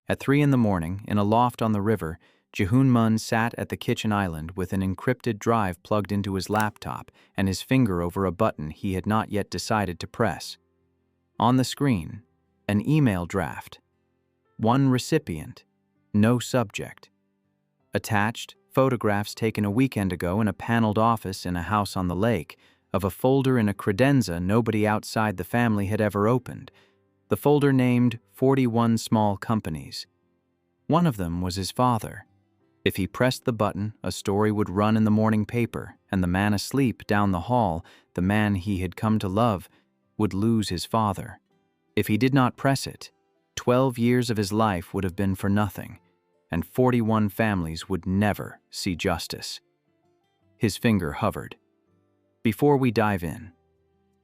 At 3 in the morning, in a loft on the river, Jihoon sat at the kitchen island with an encrypted drive plugged into his laptop and his finger over a button he had not yet decided to press. On the screen, an email draft. One recipient, no subject. Attached, photographs taken a weekend ago in a paneled office in a house on the lake of a folder in a credenza nobody outside the family had ever opened. The folder named 41 Small Companies. One of them was his father. If he pressed the button, a story would run in the morning paper, and the man asleep down the hall, the man he had come to love, would lose his father. If he did not press it, 12 years of his life would have been for nothing, and 41 families would never see justice. His finger hovered. Before we dive in,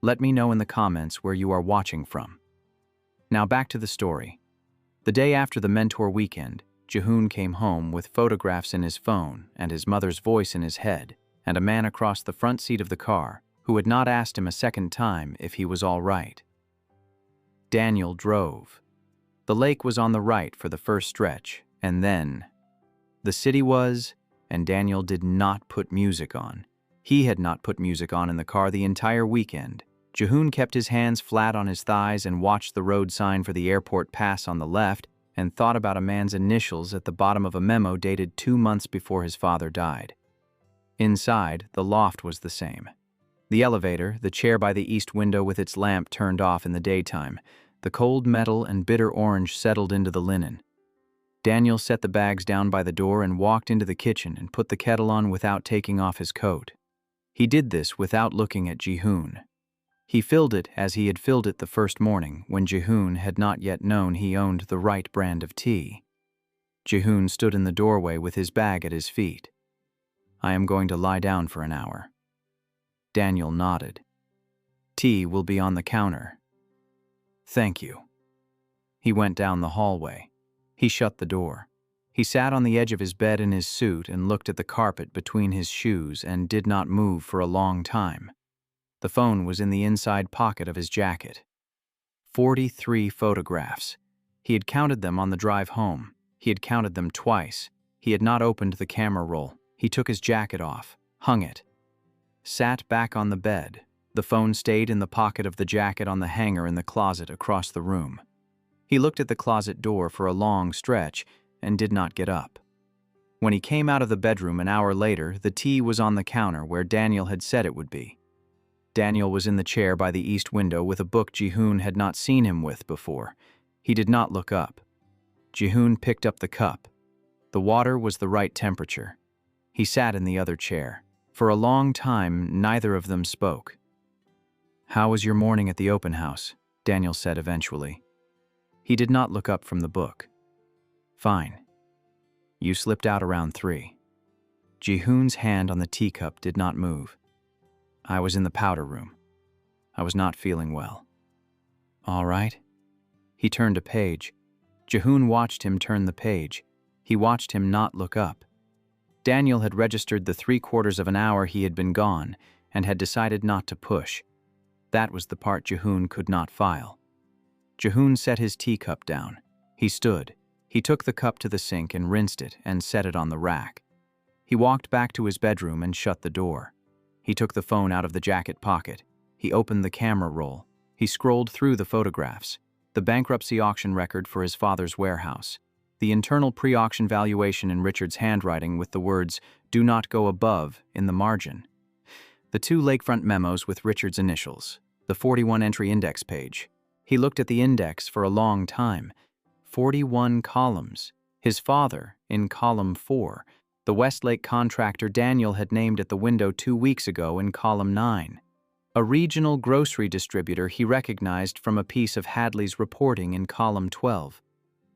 let me know in the comments where you are watching from. Now back to the story. The day after the mentor weekend, Jihoon came home with photographs in his phone and his mother's voice in his head, and a man across the front seat of the car who had not asked him a second time if he was all right. Daniel drove. The lake was on the right for the first stretch, and then the city was, and Daniel did not put music on. He had not put music on in the car the entire weekend. Jihoon kept his hands flat on his thighs and watched the road sign for the airport pass on the left and thought about a man's initials at the bottom of a memo dated 2 months before his father died. Inside, the loft was the same. The elevator, the chair by the east window with its lamp turned off in the daytime, the cold metal and bitter orange settled into the linen. Daniel set the bags down by the door and walked into the kitchen and put the kettle on without taking off his coat. He did this without looking at Jihoon. He filled it as he had filled it the first morning when Jihoon had not yet known he owned the right brand of tea. Jihoon stood in the doorway with his bag at his feet. "I am going to lie down for an hour." Daniel nodded. "Tea will be on the counter." "Thank you." He went down the hallway. He shut the door. He sat on the edge of his bed in his suit and looked at the carpet between his shoes and did not move for a long time. The phone was in the inside pocket of his jacket. 43 photographs. He had counted them on the drive home. He had counted them twice. He had not opened the camera roll. He took his jacket off, hung it, sat back on the bed. The phone stayed in the pocket of the jacket on the hanger in the closet across the room. He looked at the closet door for a long stretch and did not get up. When he came out of the bedroom an hour later, the tea was on the counter where Daniel had said it would be. Daniel was in the chair by the east window with a book Jihoon had not seen him with before. He did not look up. Jihoon picked up the cup. The water was the right temperature. He sat in the other chair. For a long time, neither of them spoke. "How was your morning at the open house?" Daniel said eventually. He did not look up from the book. "Fine. You slipped out around 3. Jihoon's hand on the teacup did not move. "I was in the powder room. I was not feeling well." "All right." He turned a page. Jihoon watched him turn the page. He watched him not look up. Daniel had registered the 3/4 of an hour he had been gone and had decided not to push. That was the part Jihoon could not file. Jihoon set his teacup down. He stood. He took the cup to the sink and rinsed it and set it on the rack. He walked back to his bedroom and shut the door. He took the phone out of the jacket pocket. He opened the camera roll. He scrolled through the photographs. The bankruptcy auction record for his father's warehouse. The internal pre-auction valuation in Richard's handwriting with the words, "Do not go above," in the margin. The 2 lakefront memos with Richard's initials. The 41-entry index page. He looked at the index for a long time. 41 columns. His father, in column 4. The Westlake contractor Daniel had named at the window 2 weeks ago in column 9. A regional grocery distributor he recognized from a piece of Hadley's reporting in column 12.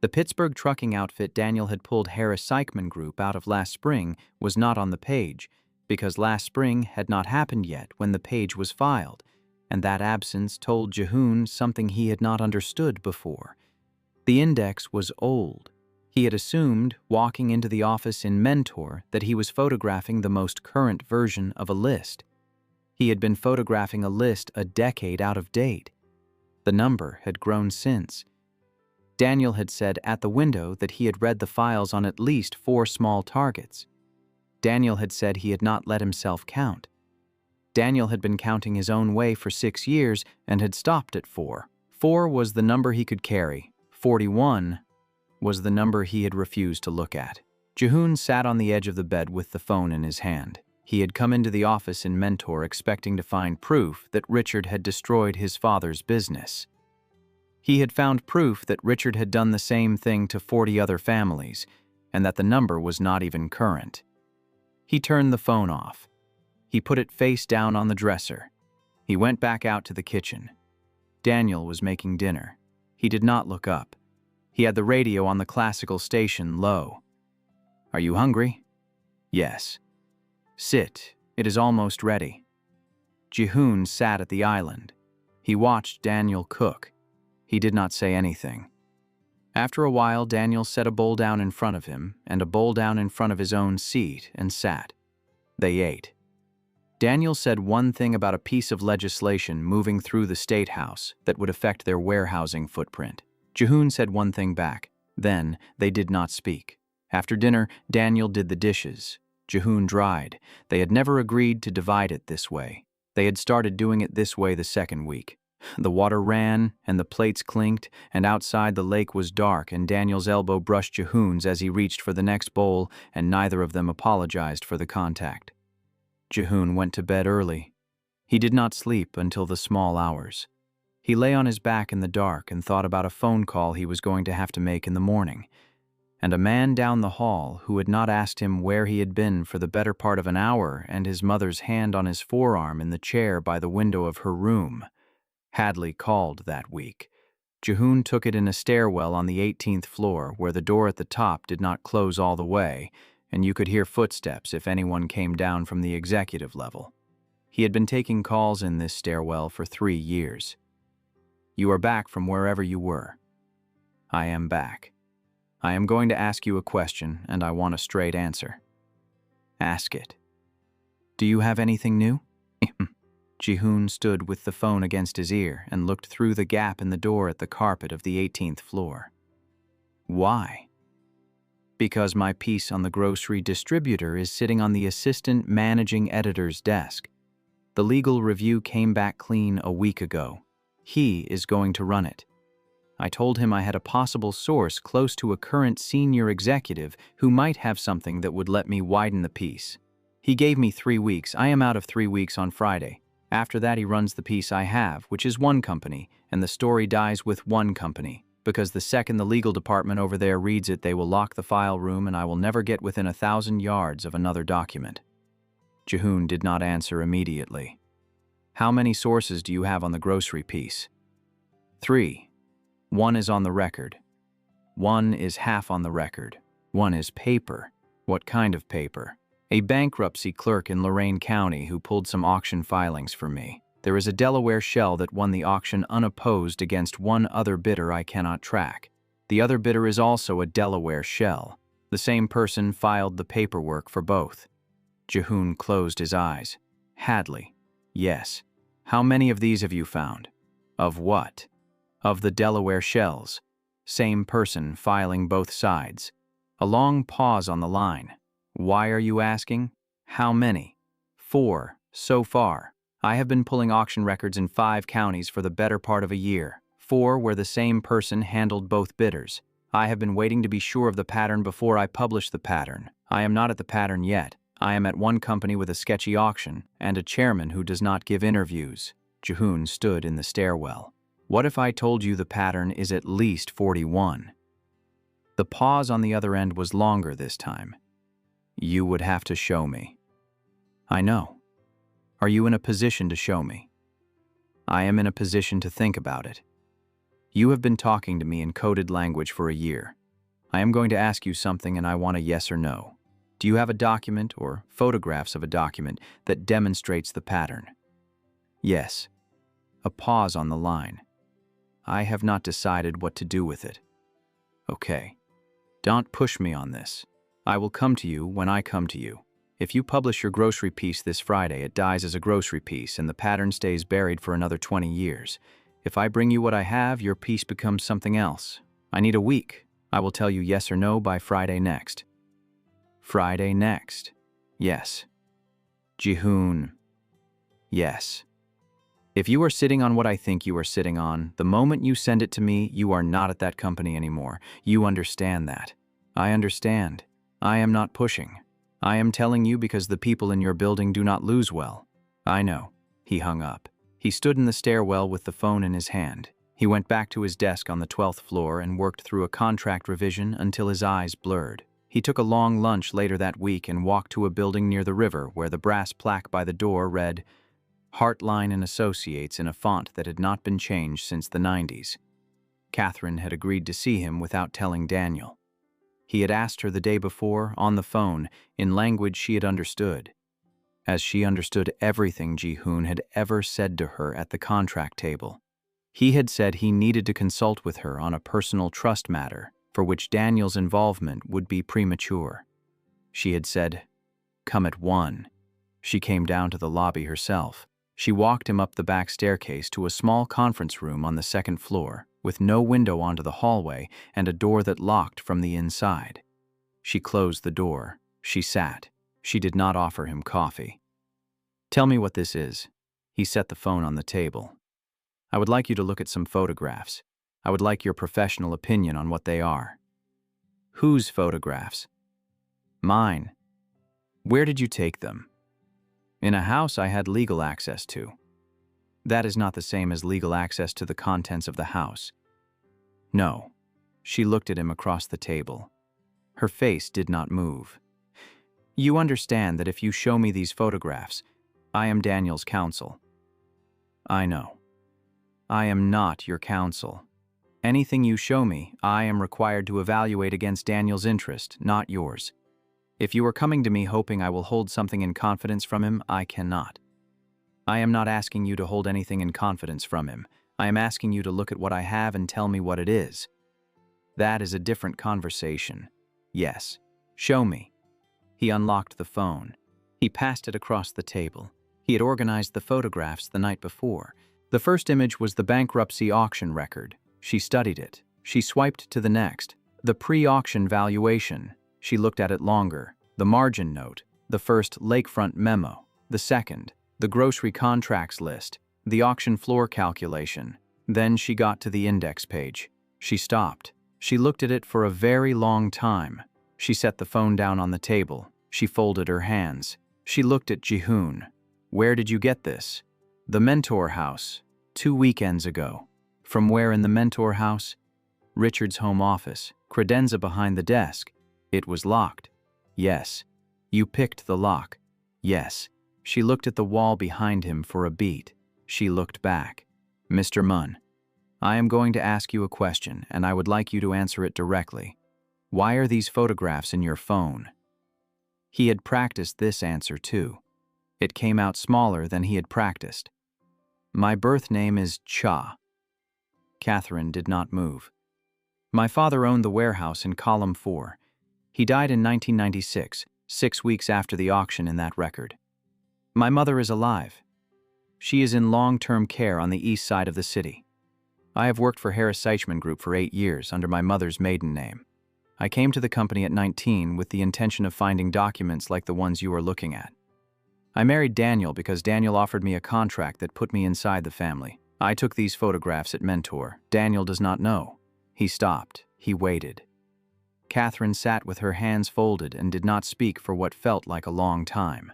The Pittsburgh trucking outfit Daniel had pulled Harris Seichmann Group out of last spring was not on the page, because last spring had not happened yet when the page was filed, and that absence told Jihoon something he had not understood before. The index was old. He had assumed, walking into the office in Mentor, that he was photographing the most current version of a list. He had been photographing a list a decade out of date. The number had grown since. Daniel had said at the window that he had read the files on at least 4 small targets. Daniel had said he had not let himself count. Daniel had been counting his own way for 6 years and had stopped at 4. 4 was the number he could carry. 41 was the number he had refused to look at. Jihoon sat on the edge of the bed with the phone in his hand. He had come into the office in Mentor expecting to find proof that Richard had destroyed his father's business. He had found proof that Richard had done the same thing to 40 other families, and that the number was not even current. He turned the phone off. He put it face down on the dresser. He went back out to the kitchen. Daniel was making dinner. He did not look up. He had the radio on the classical station low. "Are you hungry?" "Yes." "Sit. It is almost ready." Jihoon sat at the island. He watched Daniel cook. He did not say anything. After a while, Daniel set a bowl down in front of him and a bowl down in front of his own seat and sat. They ate. Daniel said one thing about a piece of legislation moving through the State House that would affect their warehousing footprint. Jihoon said one thing back. Then, they did not speak. After dinner, Daniel did the dishes. Jihoon dried. They had never agreed to divide it this way. They had started doing it this way the second week. The water ran, and the plates clinked, and outside the lake was dark, and Daniel's elbow brushed Jihoon's as he reached for the next bowl, and neither of them apologized for the contact. Jihoon went to bed early. He did not sleep until the small hours. He lay on his back in the dark and thought about a phone call he was going to have to make in the morning. And a man down the hall who had not asked him where he had been for the better part of an hour, and his mother's hand on his forearm in the chair by the window of her room. Hadley called that week. Jihoon took it in a stairwell on the 18th floor where the door at the top did not close all the way, and you could hear footsteps if anyone came down from the executive level. He had been taking calls in this stairwell for 3 years. "You are back from wherever you were." "I am back. I am going to ask you a question, and I want a straight answer." "Ask it." "Do you have anything new?" Jihoon stood with the phone against his ear and looked through the gap in the door at the carpet of the 18th floor. "Why?" "Because my piece on the grocery distributor is sitting on the assistant managing editor's desk. The legal review came back clean a week ago. He is going to run it. I told him I had a possible source close to a current senior executive who might have something that would let me widen the piece. He gave me 3 weeks. I am out of 3 weeks on Friday. After that, he runs the piece I have, which is one company, and the story dies with one company, because the second the legal department over there reads it, they will lock the file room and I will never get within 1,000 yards of another document." Jihoon did not answer immediately. "How many sources do you have on the grocery piece?" 3. 1 is on the record. 1 is half on the record. 1 is paper. What kind of paper? A bankruptcy clerk in Lorain County who pulled some auction filings for me. There is a Delaware shell that won the auction unopposed against one other bidder I cannot track. The other bidder is also a Delaware shell. The same person filed the paperwork for both." Jihoon closed his eyes. "Hadley." "Yes. How many of these have you found?" "Of what?" "Of the Delaware shells. Same person filing both sides." A long pause on the line. "Why are you asking?" "How many?" 4, so far. I have been pulling auction records in 5 counties for the better part of a year. 4 where the same person handled both bidders. I have been waiting to be sure of the pattern before I publish the pattern. I am not at the pattern yet. I am at one company with a sketchy auction and a chairman who does not give interviews." Jihoon stood in the stairwell. "What if I told you the pattern is at least 41? The pause on the other end was longer this time. "You would have to show me." "I know. Are you in a position to show me?" "I am in a position to think about it. You have been talking to me in coded language for a year. I am going to ask you something and I want a yes or no. Do you have a document or photographs of a document that demonstrates the pattern?" "Yes." A pause on the line. "I have not decided what to do with it." "Okay. Don't push me on this. I will come to you when I come to you. If you publish your grocery piece this Friday, it dies as a grocery piece and the pattern stays buried for another 20 years. If I bring you what I have, your piece becomes something else. I need a week. I will tell you yes or no by Friday next. Friday next. Yes. Jihoon. Yes. If you are sitting on what I think you are sitting on, the moment you send it to me, you are not at that company anymore. You understand that. I understand. I am not pushing. I am telling you because the people in your building do not lose well. I know. He hung up. He stood in the stairwell with the phone in his hand. He went back to his desk on the 12th floor and worked through a contract revision until his eyes blurred. He took a long lunch later that week and walked to a building near the river where the brass plaque by the door read, Heartline and Associates in a font that had not been changed since the 90s. Catherine had agreed to see him without telling Daniel. He had asked her the day before, on the phone, in language she had understood, as she understood everything Jihoon had ever said to her at the contract table. He had said he needed to consult with her on a personal trust matter for which Daniel's involvement would be premature. She had said, "Come at 1." She came down to the lobby herself. She walked him up the back staircase to a small conference room on the 2nd floor, with no window onto the hallway and a door that locked from the inside. She closed the door. She sat. She did not offer him coffee. "Tell me what this is." He set the phone on the table. "I would like you to look at some photographs. I would like your professional opinion on what they are." "Whose photographs?" "Mine." "Where did you take them?" "In a house I had legal access to." "That is not the same as legal access to the contents of the house." "No." She looked at him across the table. Her face did not move. "You understand that if you show me these photographs, I am Daniel's counsel." "I know." "I am not your counsel. Anything you show me, I am required to evaluate against Daniel's interest, not yours. If you are coming to me hoping I will hold something in confidence from him, I cannot. I am not asking you to hold anything in confidence from him. I am asking you to look at what I have and tell me what it is. That is a different conversation. Yes. Show me." He unlocked the phone. He passed it across the table. He had organized the photographs the night before. The first image was the bankruptcy auction record. She studied it. She swiped to the next. The pre-auction valuation. She looked at it longer. The margin note. The first lakefront memo. The second. The grocery contracts list. The auction floor calculation. Then she got to the index page. She stopped. She looked at it for a very long time. She set the phone down on the table. She folded her hands. She looked at Jihoon. "Where did you get this?" "The Mentor House. 2 weekends ago." "From where in the Mentor House?" "Richard's home office. Credenza behind the desk." "It was locked." "Yes." "You picked the lock." "Yes." She looked at the wall behind him for a beat. She looked back. "Mr. Munn, I am going to ask you a question, and I would like you to answer it directly. Why are these photographs in your phone?" He had practiced this answer too. It came out smaller than he had practiced. "My birth name is Cha." Catherine did not move. "My father owned the warehouse in column 4. He died in 1996, 6 weeks after the auction in that record. My mother is alive. She is in long-term care on the east side of the city. I have worked for Harris Seichmann Group for 8 years under my mother's maiden name. I came to the company at 19 with the intention of finding documents like the ones you are looking at. I married Daniel because Daniel offered me a contract that put me inside the family. I took these photographs at Mentor. Daniel does not know." He stopped. He waited. Catherine sat with her hands folded and did not speak for what felt like a long time.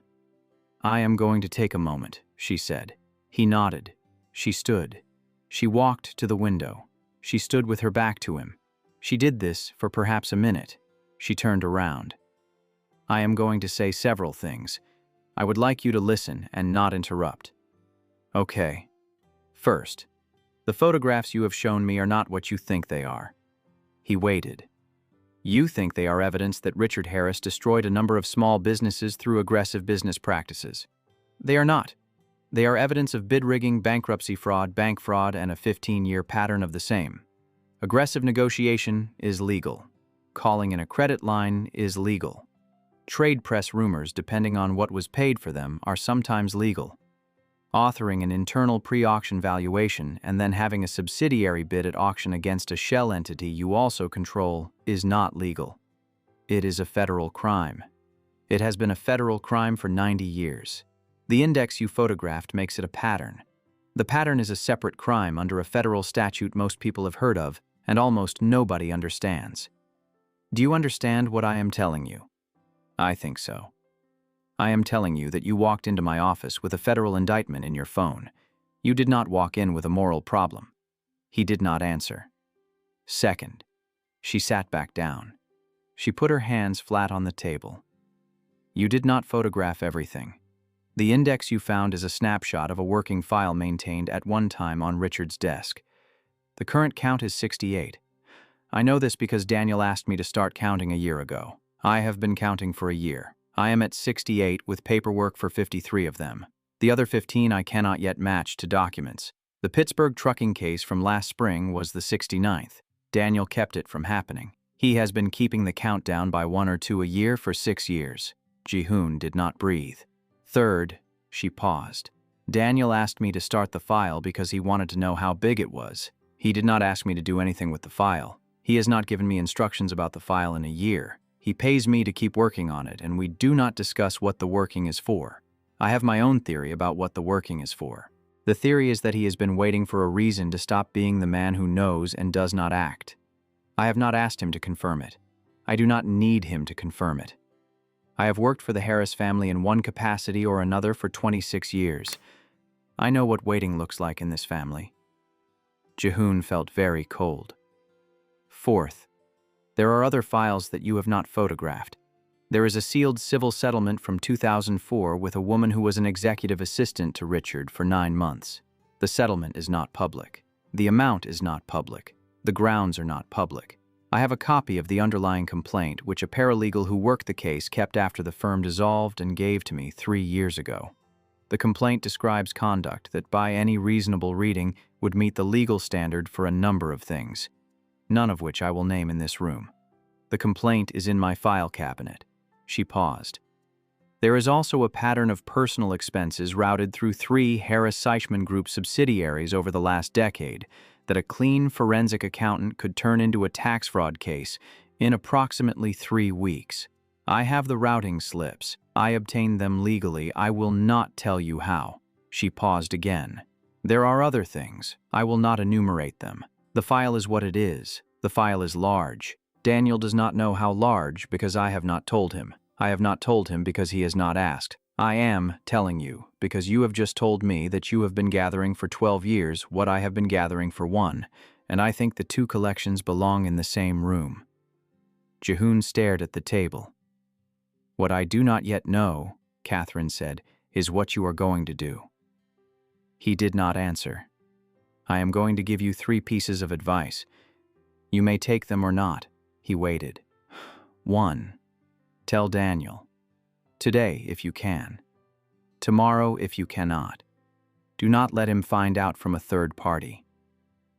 "I am going to take a moment," she said. He nodded. She stood. She walked to the window. She stood with her back to him. She did this for perhaps a minute. She turned around. "I am going to say several things. I would like you to listen and not interrupt." "Okay. First, the photographs you have shown me are not what you think they are." He waited. "You think they are evidence that Richard Harris destroyed a number of small businesses through aggressive business practices. They are not. They are evidence of bid rigging, bankruptcy fraud, bank fraud, and a 15-year pattern of the same. Aggressive negotiation is legal. Calling in a credit line is legal. Trade press rumors, depending on what was paid for them, are sometimes legal. Authoring an internal pre-auction valuation and then having a subsidiary bid at auction against a shell entity you also control is not legal. It is a federal crime. It has been a federal crime for 90 years. The index you photographed makes it a pattern. The pattern is a separate crime under a federal statute most people have heard of and almost nobody understands. Do you understand what I am telling you? I think so. I am telling you that you walked into my office with a federal indictment in your phone. You did not walk in with a moral problem. He did not answer. Second, she sat back down. She put her hands flat on the table. You did not photograph everything. The index you found is a snapshot of a working file maintained at one time on Richard's desk. The current count is 68. I know this because Daniel asked me to start counting a year ago. I have been counting for a year. I am at 68 with paperwork for 53 of them. The other 15 I cannot yet match to documents. The Pittsburgh trucking case from last spring was the 69th. Daniel kept it from happening. He has been keeping the countdown by 1 or 2 a year for 6 years. Jihoon did not breathe. Third, she paused. Daniel asked me to start the file because he wanted to know how big it was. He did not ask me to do anything with the file. He has not given me instructions about the file in a year. He pays me to keep working on it, and we do not discuss what the working is for. I have my own theory about what the working is for. The theory is that he has been waiting for a reason to stop being the man who knows and does not act. I have not asked him to confirm it. I do not need him to confirm it. I have worked for the Harris family in one capacity or another for 26 years. I know what waiting looks like in this family. Jihoon felt very cold. Fourth, there are other files that you have not photographed. There is a sealed civil settlement from 2004 with a woman who was an executive assistant to Richard for 9 months. The settlement is not public. The amount is not public. The grounds are not public. I have a copy of the underlying complaint, which a paralegal who worked the case kept after the firm dissolved and gave to me 3 years ago. The complaint describes conduct that, by any reasonable reading, would meet the legal standard for a number of things, none of which I will name in this room. The complaint is in my file cabinet. She paused. There is also a pattern of personal expenses routed through 3 Harris-Seichmann Group subsidiaries over the last decade that a clean forensic accountant could turn into a tax fraud case in approximately 3 weeks. I have the routing slips. I obtained them legally. I will not tell you how. She paused again. There are other things. I will not enumerate them. The file is what it is. The file is large. Daniel does not know how large because I have not told him. I have not told him because he has not asked. I am telling you because you have just told me that you have been gathering for 12 years what I have been gathering for 1, and I think the 2 collections belong in the same room. Jihoon stared at the table. What I do not yet know, Catherine said, is what you are going to do. He did not answer. I am going to give you 3 pieces of advice. You may take them or not. He waited. 1. Tell Daniel. Today, if you can. Tomorrow, if you cannot. Do not let him find out from a third party.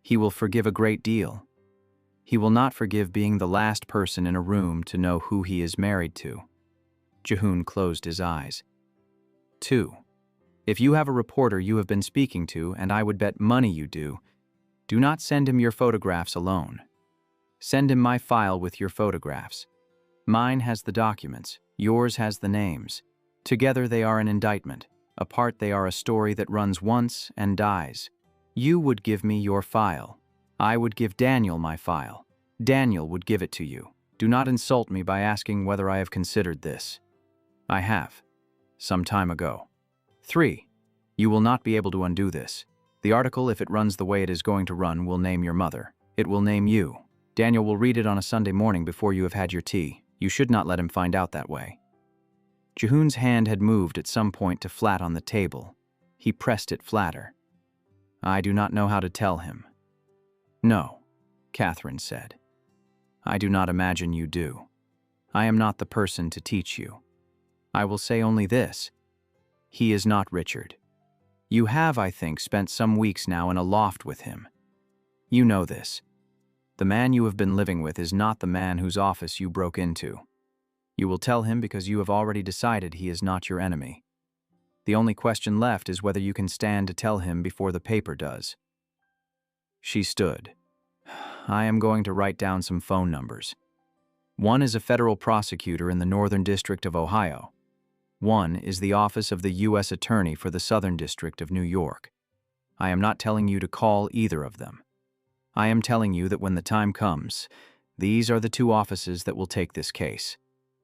He will forgive a great deal. He will not forgive being the last person in a room to know who he is married to. Jihoon closed his eyes. 2. If you have a reporter you have been speaking to, and I would bet money you do not send him your photographs alone. Send him my file with your photographs. Mine has the documents, yours has the names. Together they are an indictment. Apart they are a story that runs once and dies. You would give me your file. I would give Daniel my file. Daniel would give it to you. Do not insult me by asking whether I have considered this. I have. Some time ago. 3. You will not be able to undo this. The article, if it runs the way it is going to run, will name your mother. It will name you. Daniel will read it on a Sunday morning before you have had your tea. You should not let him find out that way. Jihoon's hand had moved at some point to flat on the table. He pressed it flatter. I do not know how to tell him. No, Catherine said. I do not imagine you do. I am not the person to teach you. I will say only this. He is not Richard. You have, I think, spent some weeks now in a loft with him. You know this. The man you have been living with is not the man whose office you broke into. You will tell him because you have already decided he is not your enemy. The only question left is whether you can stand to tell him before the paper does." She stood. "I am going to write down some phone numbers. One is a federal prosecutor in the Northern District of Ohio. One is the office of the U.S. Attorney for the Southern District of New York. I am not telling you to call either of them. I am telling you that when the time comes, these are the two offices that will take this case.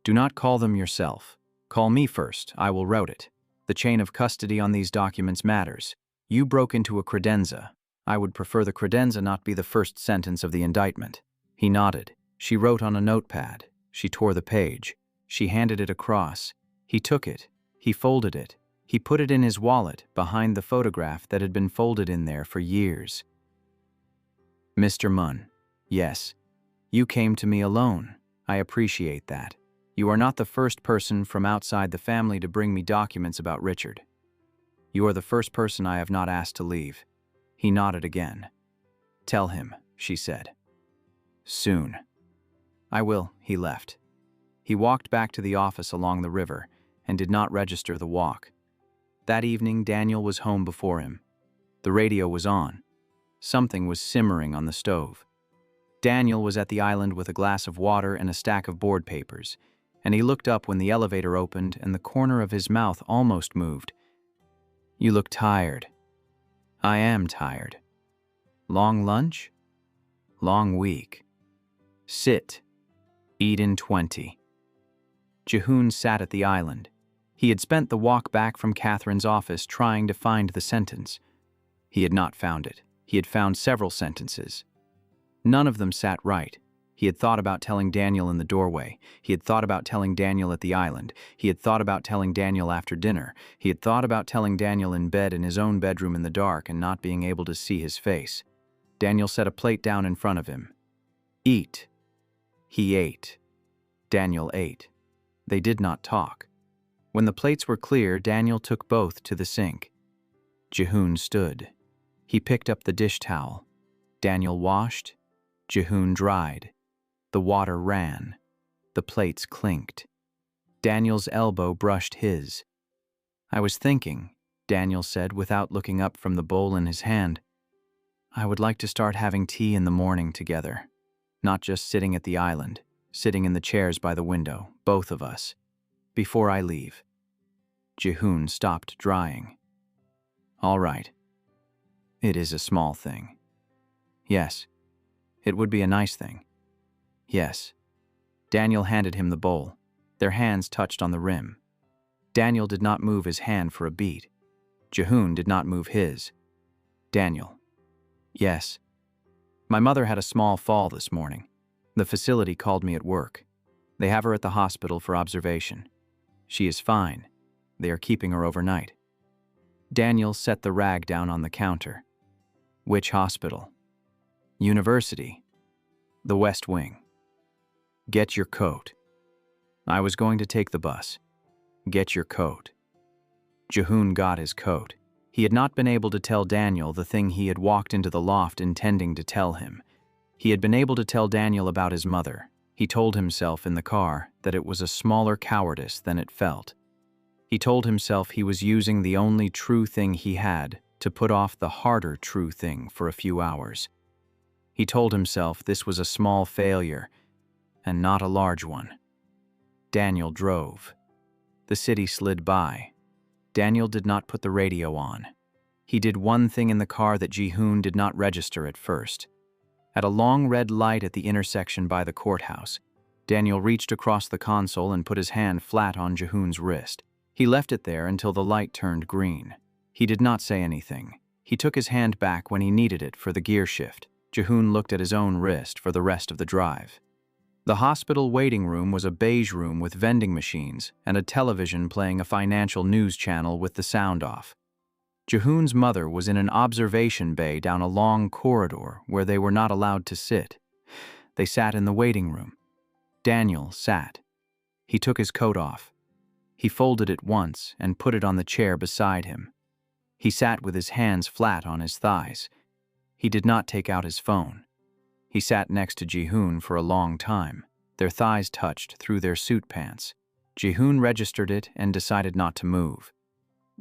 Do not call them yourself. Call me first, I will route it. The chain of custody on these documents matters. You broke into a credenza. I would prefer the credenza not be the first sentence of the indictment." He nodded. She wrote on a notepad. She tore the page. She handed it across. He took it. He folded it. He put it in his wallet behind the photograph that had been folded in there for years. "Mr. Munn, yes, you came to me alone. I appreciate that. You are not the first person from outside the family to bring me documents about Richard. You are the first person I have not asked to leave." He nodded again. "Tell him," she said. "Soon." "I will." He left. He walked back to the office along the river and did not register the walk. That evening, Daniel was home before him. The radio was on. Something was simmering on the stove. Daniel was at the island with a glass of water and a stack of board papers, and he looked up when the elevator opened and the corner of his mouth almost moved. "You look tired." "I am tired." "Long lunch?" "Long week." "Sit. Eat in 20. Jihoon sat at the island. He had spent the walk back from Catherine's office trying to find the sentence. He had not found it. He had found several sentences. None of them sat right. He had thought about telling Daniel in the doorway. He had thought about telling Daniel at the island. He had thought about telling Daniel after dinner. He had thought about telling Daniel in bed in his own bedroom in the dark and not being able to see his face. Daniel set a plate down in front of him. "Eat." He ate. Daniel ate. They did not talk. When the plates were clear, Daniel took both to the sink. Jihoon stood. He picked up the dish towel. Daniel washed. Jihoon dried. The water ran. The plates clinked. Daniel's elbow brushed his. "I was thinking," Daniel said without looking up from the bowl in his hand, "I would like to start having tea in the morning together. Not just sitting at the island, sitting in the chairs by the window, both of us. Before I leave." Jihoon stopped drying. "All right. It is a small thing." "Yes. It would be a nice thing." "Yes." Daniel handed him the bowl. Their hands touched on the rim. Daniel did not move his hand for a beat. Jihoon did not move his. "Daniel." "Yes." "My mother had a small fall this morning. The facility called me at work. They have her at the hospital for observation. She is fine. They are keeping her overnight." Daniel set the rag down on the counter. "Which hospital?" "University. The West Wing." "Get your coat." "I was going to take the bus." "Get your coat." Jihoon got his coat. He had not been able to tell Daniel the thing he had walked into the loft intending to tell him. He had been able to tell Daniel about his mother. He told himself in the car that it was a smaller cowardice than it felt. He told himself he was using the only true thing he had to put off the harder true thing for a few hours. He told himself this was a small failure and not a large one. Daniel drove. The city slid by. Daniel did not put the radio on. He did one thing in the car that Jihoon did not register at first. At a long red light at the intersection by the courthouse, Daniel reached across the console and put his hand flat on Jihoon's wrist. He left it there until the light turned green. He did not say anything. He took his hand back when he needed it for the gear shift. Jihoon looked at his own wrist for the rest of the drive. The hospital waiting room was a beige room with vending machines and a television playing a financial news channel with the sound off. Jihoon's mother was in an observation bay down a long corridor where they were not allowed to sit. They sat in the waiting room. Daniel sat. He took his coat off. He folded it once and put it on the chair beside him. He sat with his hands flat on his thighs. He did not take out his phone. He sat next to Jihoon for a long time. Their thighs touched through their suit pants. Jihoon registered it and decided not to move.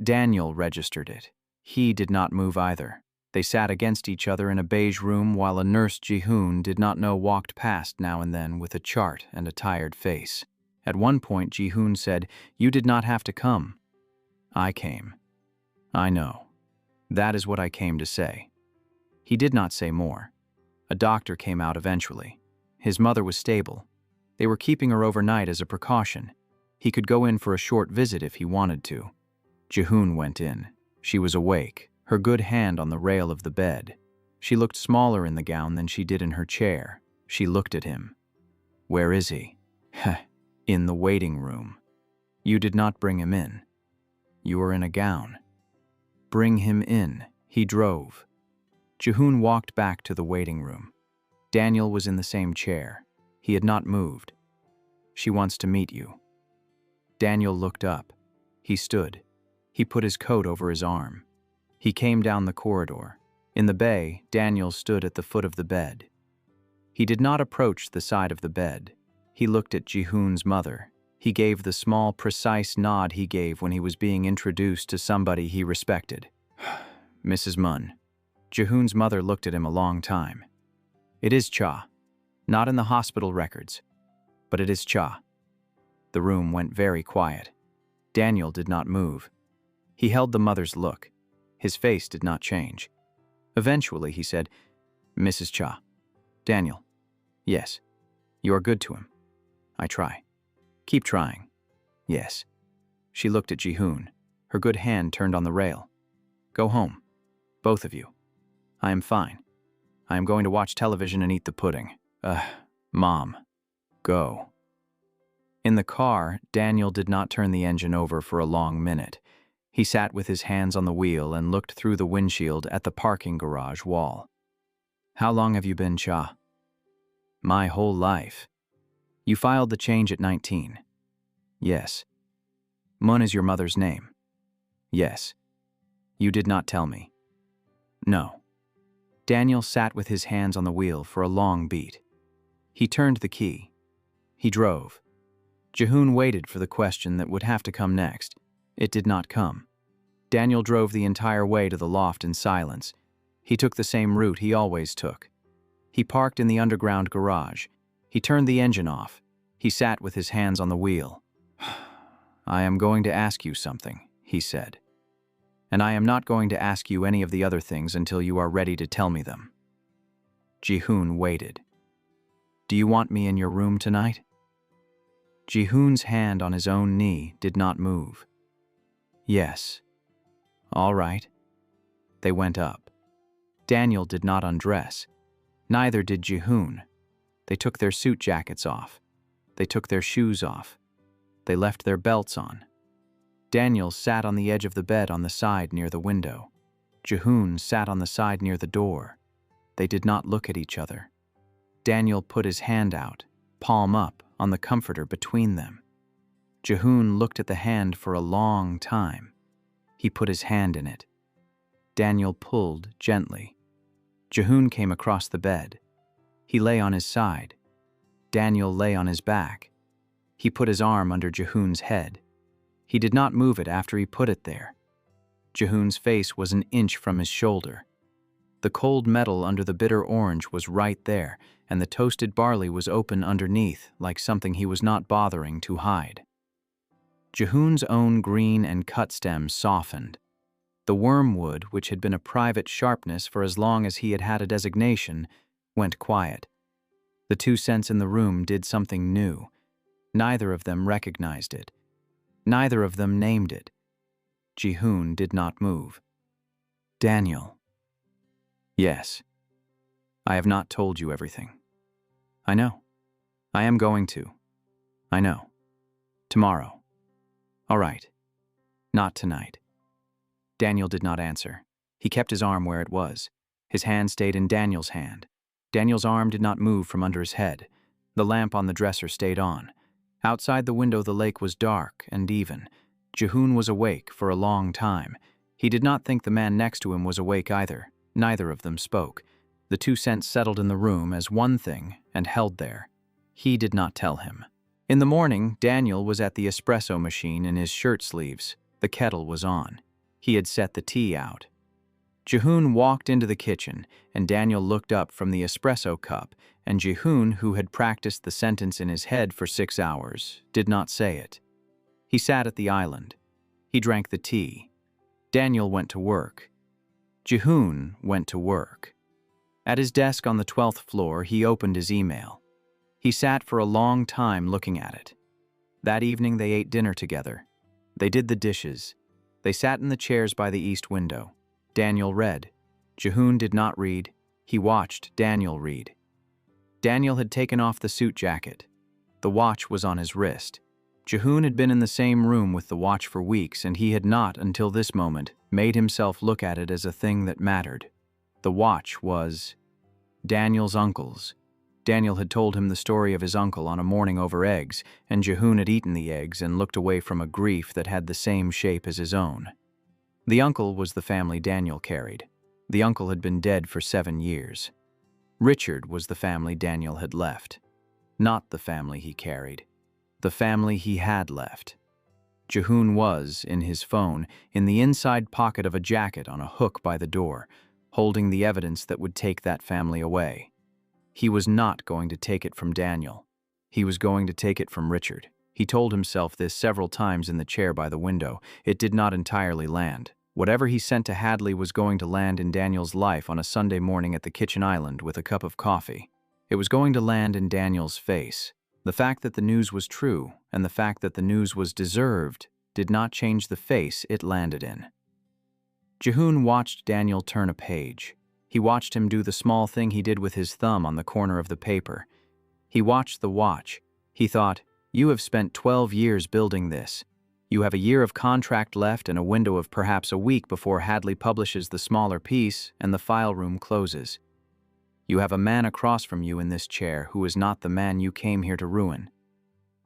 Daniel registered it. He did not move either. They sat against each other in a beige room while a nurse Jihoon did not know walked past now and then with a chart and a tired face. At one point, Jihoon said, "You did not have to come." "I came." "I know. That is what I came to say." He did not say more. A doctor came out eventually. His mother was stable. They were keeping her overnight as a precaution. He could go in for a short visit if he wanted to. Jihoon went in. She was awake, her good hand on the rail of the bed. She looked smaller in the gown than she did in her chair. She looked at him. "Where is he?" "In the waiting room." "You did not bring him in." "You are in a gown." "Bring him in." He drove. Jihoon walked back to the waiting room. Daniel was in the same chair. He had not moved. "She wants to meet you." Daniel looked up. He stood. He put his coat over his arm. He came down the corridor. In the bay, Daniel stood at the foot of the bed. He did not approach the side of the bed. He looked at Jihoon's mother. He gave the small, precise nod he gave when he was being introduced to somebody he respected. "Mrs. Mun." Jihoon's mother looked at him a long time. "It is Cha. Not in the hospital records, but it is Cha." The room went very quiet. Daniel did not move. He held the mother's look. His face did not change. Eventually, he said, "Mrs. Cha." "Daniel." "Yes." "You are good to him." "I try." "Keep trying." "Yes." She looked at Jihoon. Her good hand turned on the rail. "Go home. Both of you." "I am fine. I am going to watch television and eat the pudding." Mom. Go." In the car, Daniel did not turn the engine over for a long minute. He sat with his hands on the wheel and looked through the windshield at the parking garage wall. "How long have you been, Cha?" "My whole life." "You filed the change at 19. "Yes." "Mun is your mother's name." "Yes." "You did not tell me." "No." Daniel sat with his hands on the wheel for a long beat. He turned the key. He drove. Jihoon waited for the question that would have to come next. It did not come. Daniel drove the entire way to the loft in silence. He took the same route he always took. He parked in the underground garage. He turned the engine off. He sat with his hands on the wheel. "I am going to ask you something," he said. "And I am not going to ask you any of the other things until you are ready to tell me them." Jihoon waited. "Do you want me in your room tonight?" Jihoon's hand on his own knee did not move. "Yes." "All right." They went up. Daniel did not undress. Neither did Jihoon. They took their suit jackets off. They took their shoes off. They left their belts on. Daniel sat on the edge of the bed on the side near the window. Jihoon sat on the side near the door. They did not look at each other. Daniel put his hand out, palm up, on the comforter between them. Jihoon looked at the hand for a long time. He put his hand in it. Daniel pulled gently. Jihoon came across the bed. He lay on his side. Daniel lay on his back. He put his arm under Jihoon's head. He did not move it after he put it there. Jihoon's face was an inch from his shoulder. The cold metal under the bitter orange was right there, and the toasted barley was open underneath, like something he was not bothering to hide. Jihoon's own green and cut stems softened. The wormwood, which had been a private sharpness for as long as he had had a designation, went quiet. The 2 cents in the room did something new. Neither of them recognized it. Neither of them named it. Jihoon did not move. "Daniel." "Yes." "I have not told you everything." "I know. I am going to." "I know. Tomorrow." "All right. Not tonight." Daniel did not answer. He kept his arm where it was. His hand stayed in Daniel's hand. Daniel's arm did not move from under his head. The lamp on the dresser stayed on. Outside the window the lake was dark and even. Jihoon was awake for a long time. He did not think the man next to him was awake either. Neither of them spoke. The 2 cents settled in the room as one thing and held there. He did not tell him. In the morning, Daniel was at the espresso machine in his shirt sleeves. The kettle was on. He had set the tea out. Jihoon walked into the kitchen, and Daniel looked up from the espresso cup, and Jihoon, who had practiced the sentence in his head for 6 hours, did not say it. He sat at the island. He drank the tea. Daniel went to work. Jihoon went to work. At his desk on the 12th floor, he opened his email. He sat for a long time looking at it. That evening they ate dinner together. They did the dishes. They sat in the chairs by the east window. Daniel read. Jihoon did not read. He watched Daniel read. Daniel had taken off the suit jacket. The watch was on his wrist. Jihoon had been in the same room with the watch for weeks, and he had not, until this moment, made himself look at it as a thing that mattered. The watch was Daniel's uncle's. Daniel had told him the story of his uncle on a morning over eggs, and Jihoon had eaten the eggs and looked away from a grief that had the same shape as his own. The uncle was the family Daniel carried. The uncle had been dead for 7 years. Richard was the family Daniel had left. Not the family he carried. The family he had left. Jihoon was, in his phone, in the inside pocket of a jacket on a hook by the door, holding the evidence that would take that family away. He was not going to take it from Daniel. He was going to take it from Richard. He told himself this several times in the chair by the window. It did not entirely land. Whatever he sent to Hadley was going to land in Daniel's life on a Sunday morning at the kitchen island with a cup of coffee. It was going to land in Daniel's face. The fact that the news was true, and the fact that the news was deserved, did not change the face it landed in. Jihoon watched Daniel turn a page. He watched him do the small thing he did with his thumb on the corner of the paper. He watched the watch. He thought, "You have spent 12 years building this. You have a year of contract left and a window of perhaps a week before Hadley publishes the smaller piece and the file room closes. You have a man across from you in this chair who is not the man you came here to ruin.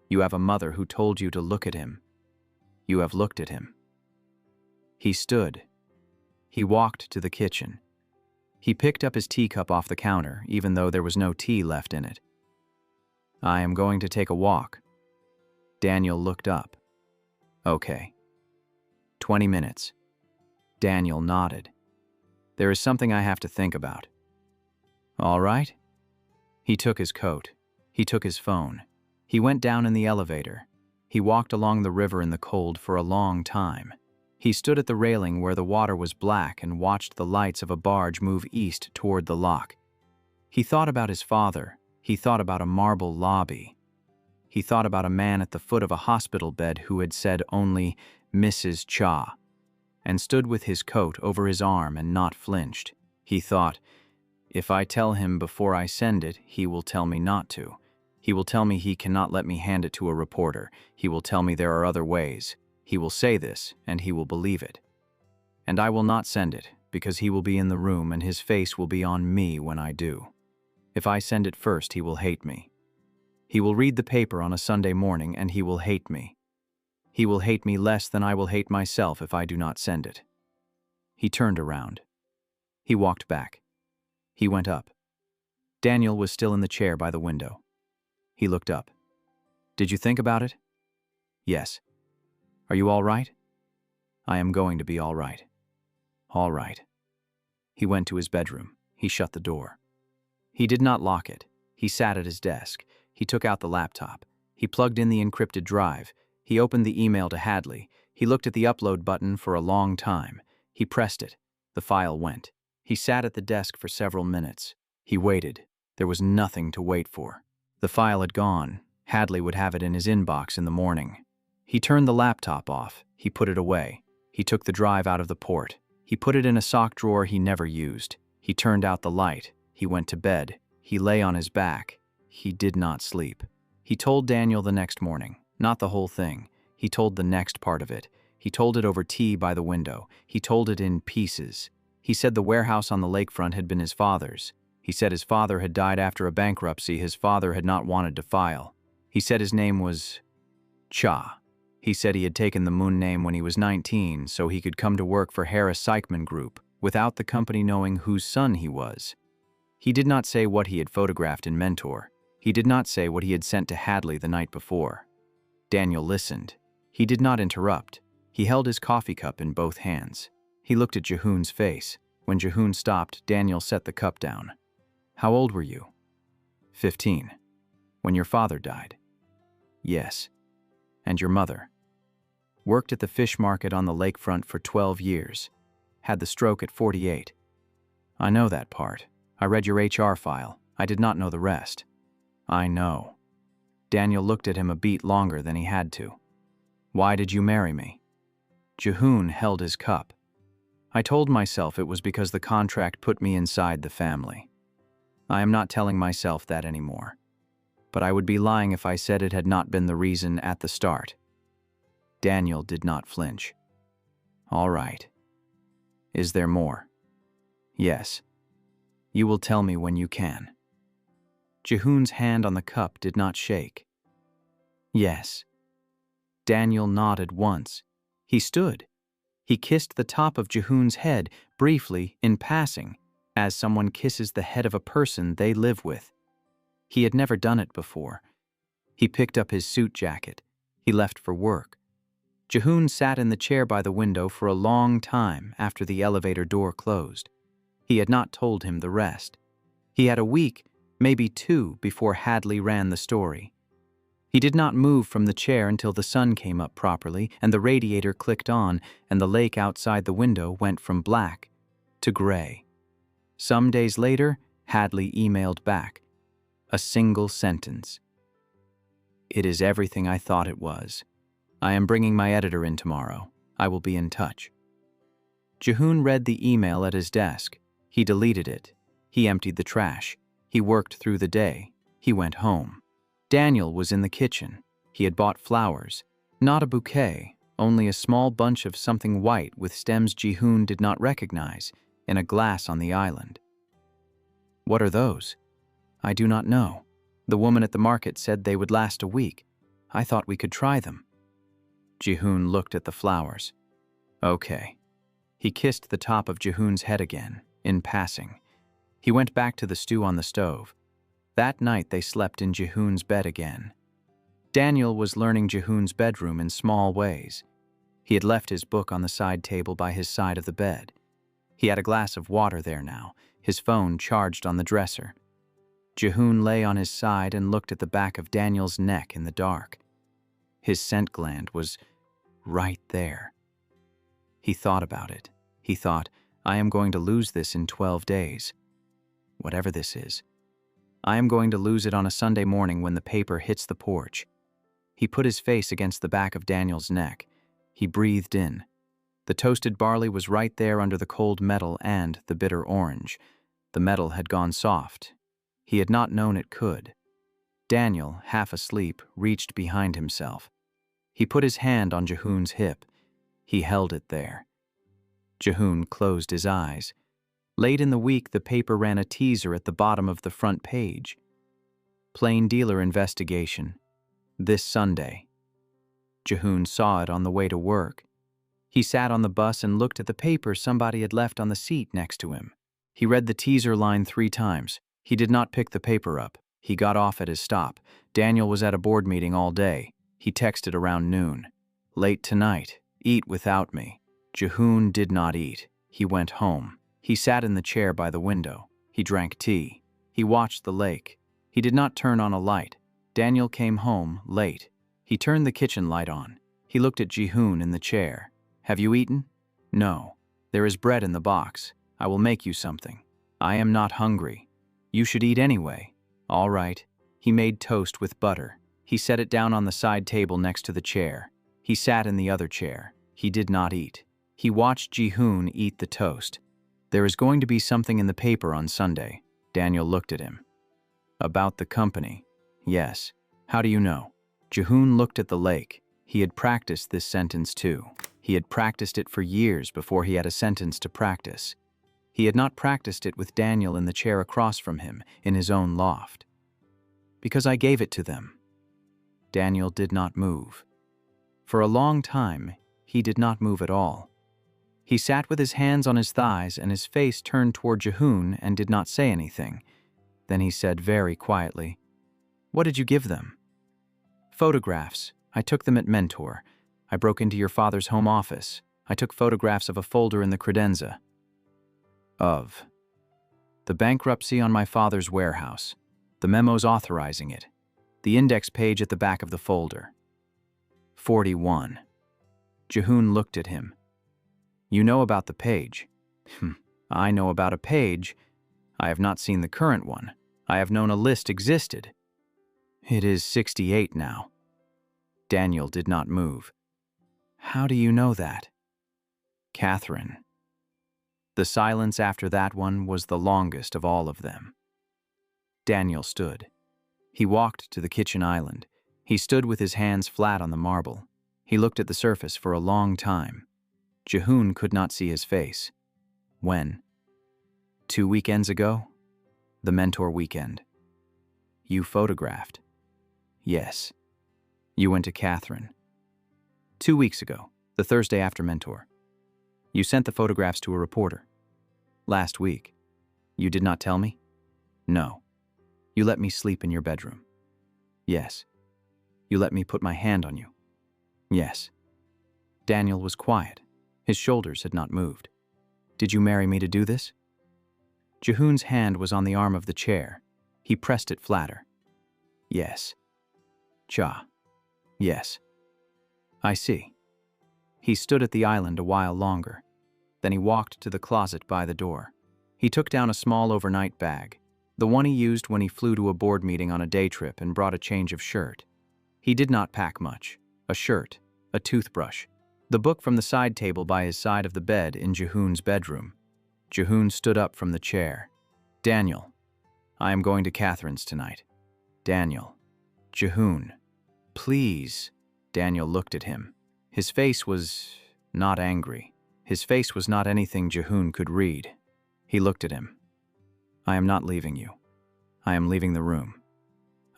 You have a mother who told you to look at him. You have looked at him." He stood. He walked to the kitchen. He picked up his teacup off the counter, even though there was no tea left in it. "I am going to take a walk." Daniel looked up. "Okay." 20 minutes. Daniel nodded. "There is something I have to think about." "All right." He took his coat. He took his phone. He went down in the elevator. He walked along the river in the cold for a long time. He stood at the railing where the water was black and watched the lights of a barge move east toward the lock. He thought about his father. He thought about a marble lobby. He thought about a man at the foot of a hospital bed who had said only "Mrs. Cha," and stood with his coat over his arm and not flinched. He thought, "If I tell him before I send it, he will tell me not to. He will tell me he cannot let me hand it to a reporter. He will tell me there are other ways. He will say this, and he will believe it. And I will not send it, because he will be in the room and his face will be on me when I do. If I send it first, he will hate me. He will read the paper on a Sunday morning and he will hate me. He will hate me less than I will hate myself if I do not send it." He turned around. He walked back. He went up. Daniel was still in the chair by the window. He looked up. "Did you think about it?" "Yes." "Are you all right?" "I am going to be all right." "All right." He went to his bedroom. He shut the door. He did not lock it. He sat at his desk. He took out the laptop. He plugged in the encrypted drive. He opened the email to Hadley. He looked at the upload button for a long time. He pressed it. The file went. He sat at the desk for several minutes. He waited. There was nothing to wait for. The file had gone. Hadley would have it in his inbox in the morning. He turned the laptop off. He put it away. He took the drive out of the port. He put it in a sock drawer he never used. He turned out the light. He went to bed. He lay on his back. He did not sleep. He told Daniel the next morning. Not the whole thing. He told the next part of it. He told it over tea by the window. He told it in pieces. He said the warehouse on the lakefront had been his father's. He said his father had died after a bankruptcy his father had not wanted to file. He said his name was Cha. He said he had taken the Moon name when he was 19 so he could come to work for Harris Seichmann Group without the company knowing whose son he was. He did not say what he had photographed in Mentor. He did not say what he had sent to Hadley the night before. Daniel listened. He did not interrupt. He held his coffee cup in both hands. He looked at Jihoon's face. When Jihoon stopped, Daniel set the cup down. How old were you? 15. When your father died? Yes. And your mother? Worked at the fish market on the lakefront for 12 years. Had the stroke at 48. I know that part. I read your HR file. I did not know the rest. I know. Daniel looked at him a beat longer than he had to. Why did you marry me? Jihoon held his cup. I told myself it was because the contract put me inside the family. I am not telling myself that anymore. But I would be lying if I said it had not been the reason at the start. Daniel did not flinch. All right. Is there more? Yes. You will tell me when you can. Jihoon's hand on the cup did not shake. Yes. Daniel nodded once. He stood. He kissed the top of Jihoon's head, briefly, in passing, as someone kisses the head of a person they live with. He had never done it before. He picked up his suit jacket. He left for work. Jihoon sat in the chair by the window for a long time after the elevator door closed. He had not told him the rest. He had a week, maybe 2, before Hadley ran the story. He did not move from the chair until the sun came up properly and the radiator clicked on and the lake outside the window went from black to gray. Some days later, Hadley emailed back. A single sentence. It is everything I thought it was. I am bringing my editor in tomorrow. I will be in touch. Jihoon read the email at his desk. He deleted it. He emptied the trash. He worked through the day. He went home. Daniel was in the kitchen. He had bought flowers. Not a bouquet, only a small bunch of something white with stems Jihoon did not recognize, in a glass on the island. What are those? I do not know. The woman at the market said they would last a week. I thought we could try them. Jihoon looked at the flowers. Okay. He kissed the top of Jihoon's head again, in passing. He went back to the stew on the stove. That night they slept in Jihoon's bed again. Daniel was learning Jihoon's bedroom in small ways. He had left his book on the side table by his side of the bed. He had a glass of water there now, his phone charged on the dresser. Jihoon lay on his side and looked at the back of Daniel's neck in the dark. His scent gland was right there. He thought about it. He thought, I am going to lose this in 12 days. Whatever this is. I am going to lose it on a Sunday morning when the paper hits the porch. He put his face against the back of Daniel's neck. He breathed in. The toasted barley was right there under the cold metal and the bitter orange. The metal had gone soft. He had not known it could. Daniel, half asleep, reached behind himself. He put his hand on Jihoon's hip. He held it there. Jihoon closed his eyes. Late in the week, the paper ran a teaser at the bottom of the front page. Plain dealer investigation. This Sunday. Jihoon saw it on the way to work. He sat on the bus and looked at the paper somebody had left on the seat next to him. He read the teaser line 3 times. He did not pick the paper up. He got off at his stop. Daniel was at a board meeting all day. He texted around noon. Late tonight. Eat without me. Jihoon did not eat. He went home. He sat in the chair by the window. He drank tea. He watched the lake. He did not turn on a light. Daniel came home late. He turned the kitchen light on. He looked at Jihoon in the chair. Have you eaten? No. There is bread in the box. I will make you something. I am not hungry. You should eat anyway. All right. He made toast with butter. He set it down on the side table next to the chair. He sat in the other chair. He did not eat. He watched Jihoon eat the toast. There is going to be something in the paper on Sunday. Daniel looked at him. About the company. Yes. How do you know? Jihoon looked at the lake. He had practiced this sentence too. He had practiced it for years before he had a sentence to practice. He had not practiced it with Daniel in the chair across from him, in his own loft. Because I gave it to them. Daniel did not move. For a long time, he did not move at all. He sat with his hands on his thighs and his face turned toward Jihoon and did not say anything. Then he said very quietly, What did you give them? Photographs. I took them at Mentor. I broke into your father's home office. I took photographs of a folder in the credenza. Of the bankruptcy on my father's warehouse, the memos authorizing it, the index page at the back of the folder. 41. Jihoon looked at him. You know about the page. I know about a page. I have not seen the current one. I have known a list existed. It is 68 now. Daniel did not move. How do you know that? Catherine. The silence after that one was the longest of all of them. Daniel stood. He walked to the kitchen island. He stood with his hands flat on the marble. He looked at the surface for a long time. Jihoon could not see his face. When? 2 weekends ago? The mentor weekend. You photographed? Yes. You went to Catherine. 2 weeks ago, the Thursday after mentor. You sent the photographs to a reporter. Last week. You did not tell me? No. You let me sleep in your bedroom. Yes. You let me put my hand on you. Yes. Daniel was quiet. His shoulders had not moved. Did you marry me to do this? Jihoon's hand was on the arm of the chair. He pressed it flatter. Yes. Cha. Yes. I see. He stood at the island a while longer. Then he walked to the closet by the door. He took down a small overnight bag, the one he used when he flew to a board meeting on a day trip, and brought a change of shirt. He did not pack much. A shirt, a toothbrush, the book from the side table by his side of the bed in Jihoon's bedroom. Jihoon stood up from the chair. Daniel, I am going to Catherine's tonight. Daniel. Jihoon. Please. Daniel looked at him. His face was not angry. His face was not anything Jihoon could read. He looked at him. I am not leaving you. I am leaving the room.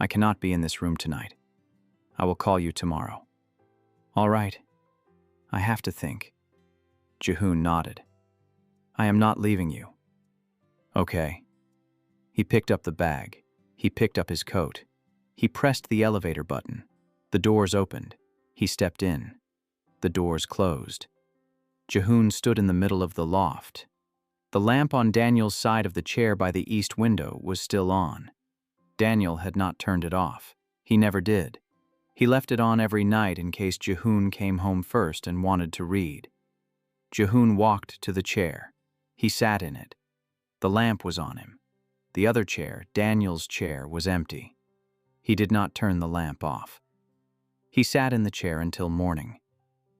I cannot be in this room tonight. I will call you tomorrow. All right. I have to think. Jihoon nodded. I am not leaving you. Okay. He picked up the bag. He picked up his coat. He pressed the elevator button. The doors opened. He stepped in. The doors closed. Jihoon stood in the middle of the loft. The lamp on Daniel's side of the chair by the east window was still on. Daniel had not turned it off. He never did. He left it on every night in case Jihoon came home first and wanted to read. Jihoon walked to the chair. He sat in it. The lamp was on him. The other chair, Daniel's chair, was empty. He did not turn the lamp off. He sat in the chair until morning.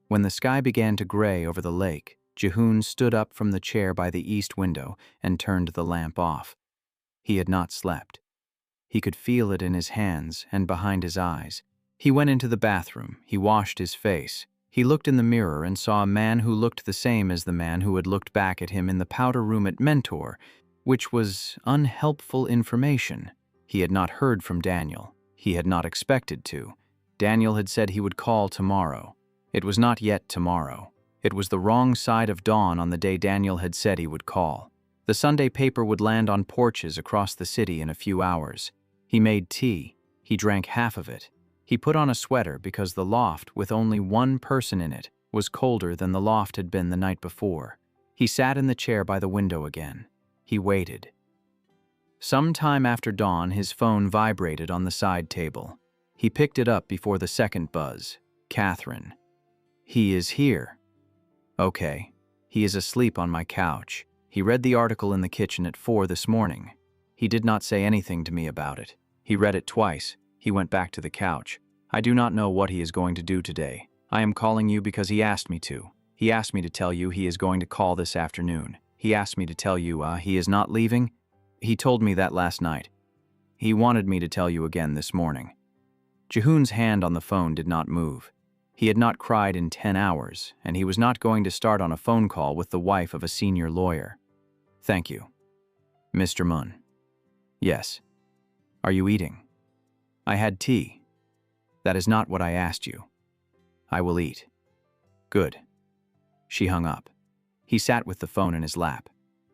When the sky began to gray over the lake, Jihoon stood up from the chair by the east window and turned the lamp off. He had not slept. He could feel it in his hands and behind his eyes. He went into the bathroom. He washed his face. He looked in the mirror and saw a man who looked the same as the man who had looked back at him in the powder room at Mentor, which was unhelpful information. He had not heard from Daniel. He had not expected to. Daniel had said he would call tomorrow. It was not yet tomorrow. It was the wrong side of dawn on the day Daniel had said he would call. The Sunday paper would land on porches across the city in a few hours. He made tea. He drank half of it. He put on a sweater because the loft, with only one person in it, was colder than the loft had been the night before. He sat in the chair by the window again. He waited. Some time after dawn, his phone vibrated on the side table. He picked it up before the second buzz. Catherine. He is here. Okay. He is asleep on my couch. He read the article in the kitchen at 4 this morning. He did not say anything to me about it. He read it twice. He went back to the couch. I do not know what he is going to do today. I am calling you because he asked me to. He asked me to tell you he is going to call this afternoon. He asked me to tell you, he is not leaving. He told me that last night. He wanted me to tell you again this morning. Jihoon's hand on the phone did not move. He had not cried in 10 hours, and he was not going to start on a phone call with the wife of a senior lawyer. Thank you. Mr. Mun. Yes. Are you eating? I had tea. That is not what I asked you. I will eat. Good. She hung up. He sat with the phone in his lap.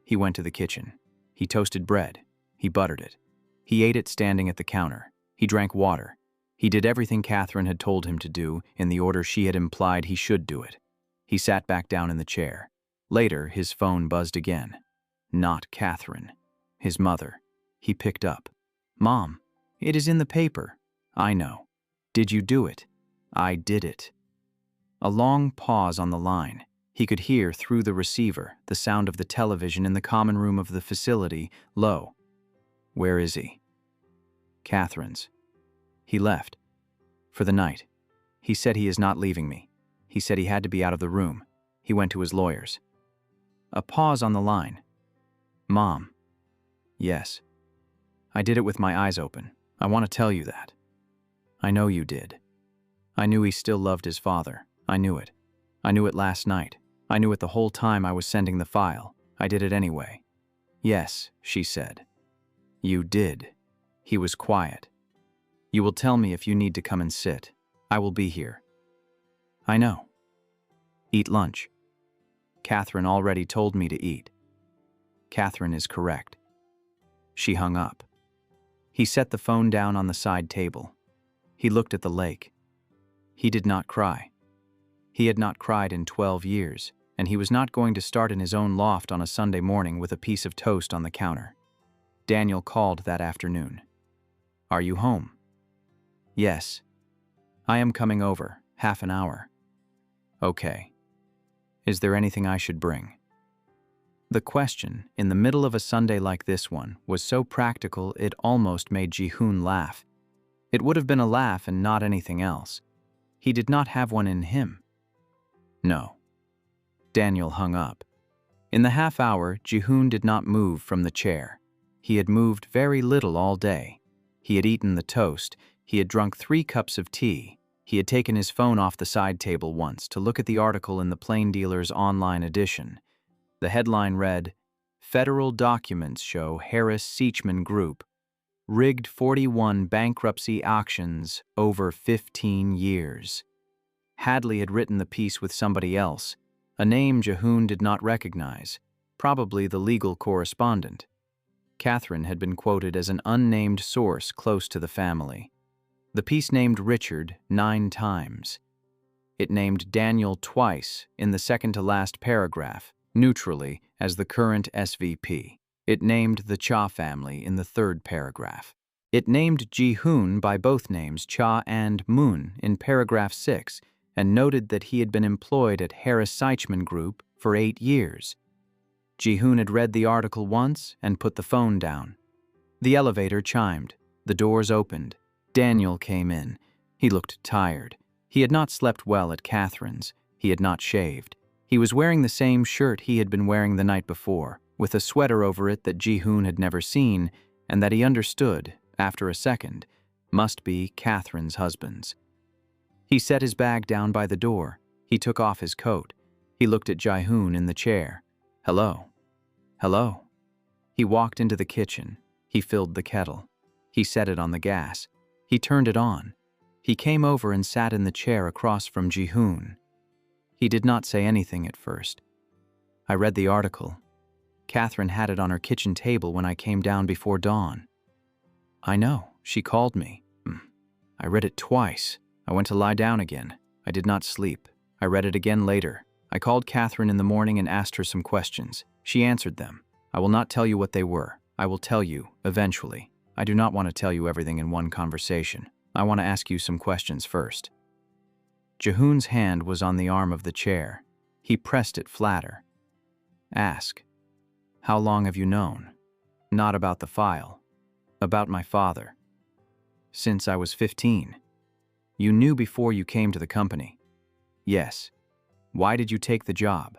He went to the kitchen. He toasted bread. He buttered it. He ate it standing at the counter. He drank water. He did everything Catherine had told him to do in the order she had implied he should do it. He sat back down in the chair. Later, his phone buzzed again. Not Catherine. His mother. He picked up. "Mom, it is in the paper." "I know. Did you do it?" "I did it." A long pause on the line. He could hear through the receiver the sound of the television in the common room of the facility, low. "Where is he?" "Catherine's. He left. For the night. He said he is not leaving me. He said he had to be out of the room. He went to his lawyer's." A pause on the line. "Mom." "Yes. I did it with my eyes open. I want to tell you that." "I know you did. I knew he still loved his father. I knew it. I knew it last night. I knew it the whole time I was sending the file. I did it anyway." "Yes," she said. "You did." He was quiet. "You will tell me if you need to come and sit. I will be here." "I know." "Eat lunch." "Catherine already told me to eat." "Catherine is correct." She hung up. He set the phone down on the side table. He looked at the lake. He did not cry. He had not cried in 12 years, and he was not going to start in his own loft on a Sunday morning with a piece of toast on the counter. Daniel called that afternoon. "Are you home?" "Yes." "I am coming over, half an hour." "Okay. Is there anything I should bring?" The question, in the middle of a Sunday like this one, was so practical it almost made Jihoon laugh. It would have been a laugh and not anything else. He did not have one in him. "No." Daniel hung up. In the half hour, Jihoon did not move from the chair. He had moved very little all day. He had eaten the toast. He had drunk 3 cups of tea. He had taken his phone off the side table once to look at the article in the Plain Dealer's online edition. The headline read, "Federal Documents Show Harris-Seichmann Group Rigged 41 Bankruptcy Auctions Over 15 Years." Hadley had written the piece with somebody else, a name Jihoon did not recognize, probably the legal correspondent. Catherine had been quoted as an unnamed source close to the family. The piece named Richard 9 times. It named Daniel twice in the second-to-last paragraph, neutrally as the current SVP. It named the Cha family in the 3rd paragraph. It named Jihoon by both names, Cha and Moon, in paragraph 6, and noted that he had been employed at Harris-Seichmann Group for 8 years. Jihoon had read the article once and put the phone down. The elevator chimed. The doors opened. Daniel came in. He looked tired. He had not slept well at Catherine's. He had not shaved. He was wearing the same shirt he had been wearing the night before, with a sweater over it that Jihoon had never seen, and that he understood, after a second, must be Catherine's husband's. He set his bag down by the door. He took off his coat. He looked at Jihoon in the chair. "Hello." "Hello." He walked into the kitchen. He filled the kettle. He set it on the gas. He turned it on. He came over and sat in the chair across from Jihoon. He did not say anything at first. "I read the article. Catherine had it on her kitchen table when I came down before dawn." "I know. She called me. I read it twice. I went to lie down again. I did not sleep. I read it again later. I called Catherine in the morning and asked her some questions. She answered them. I will not tell you what they were. I will tell you, eventually. I do not want to tell you everything in one conversation. I want to ask you some questions first." Jihoon's hand was on the arm of the chair. He pressed it flatter. "Ask. How long have you known? Not about the file. About my father." "Since I was 15. You knew before you came to the company." "Yes." "Why did you take the job?"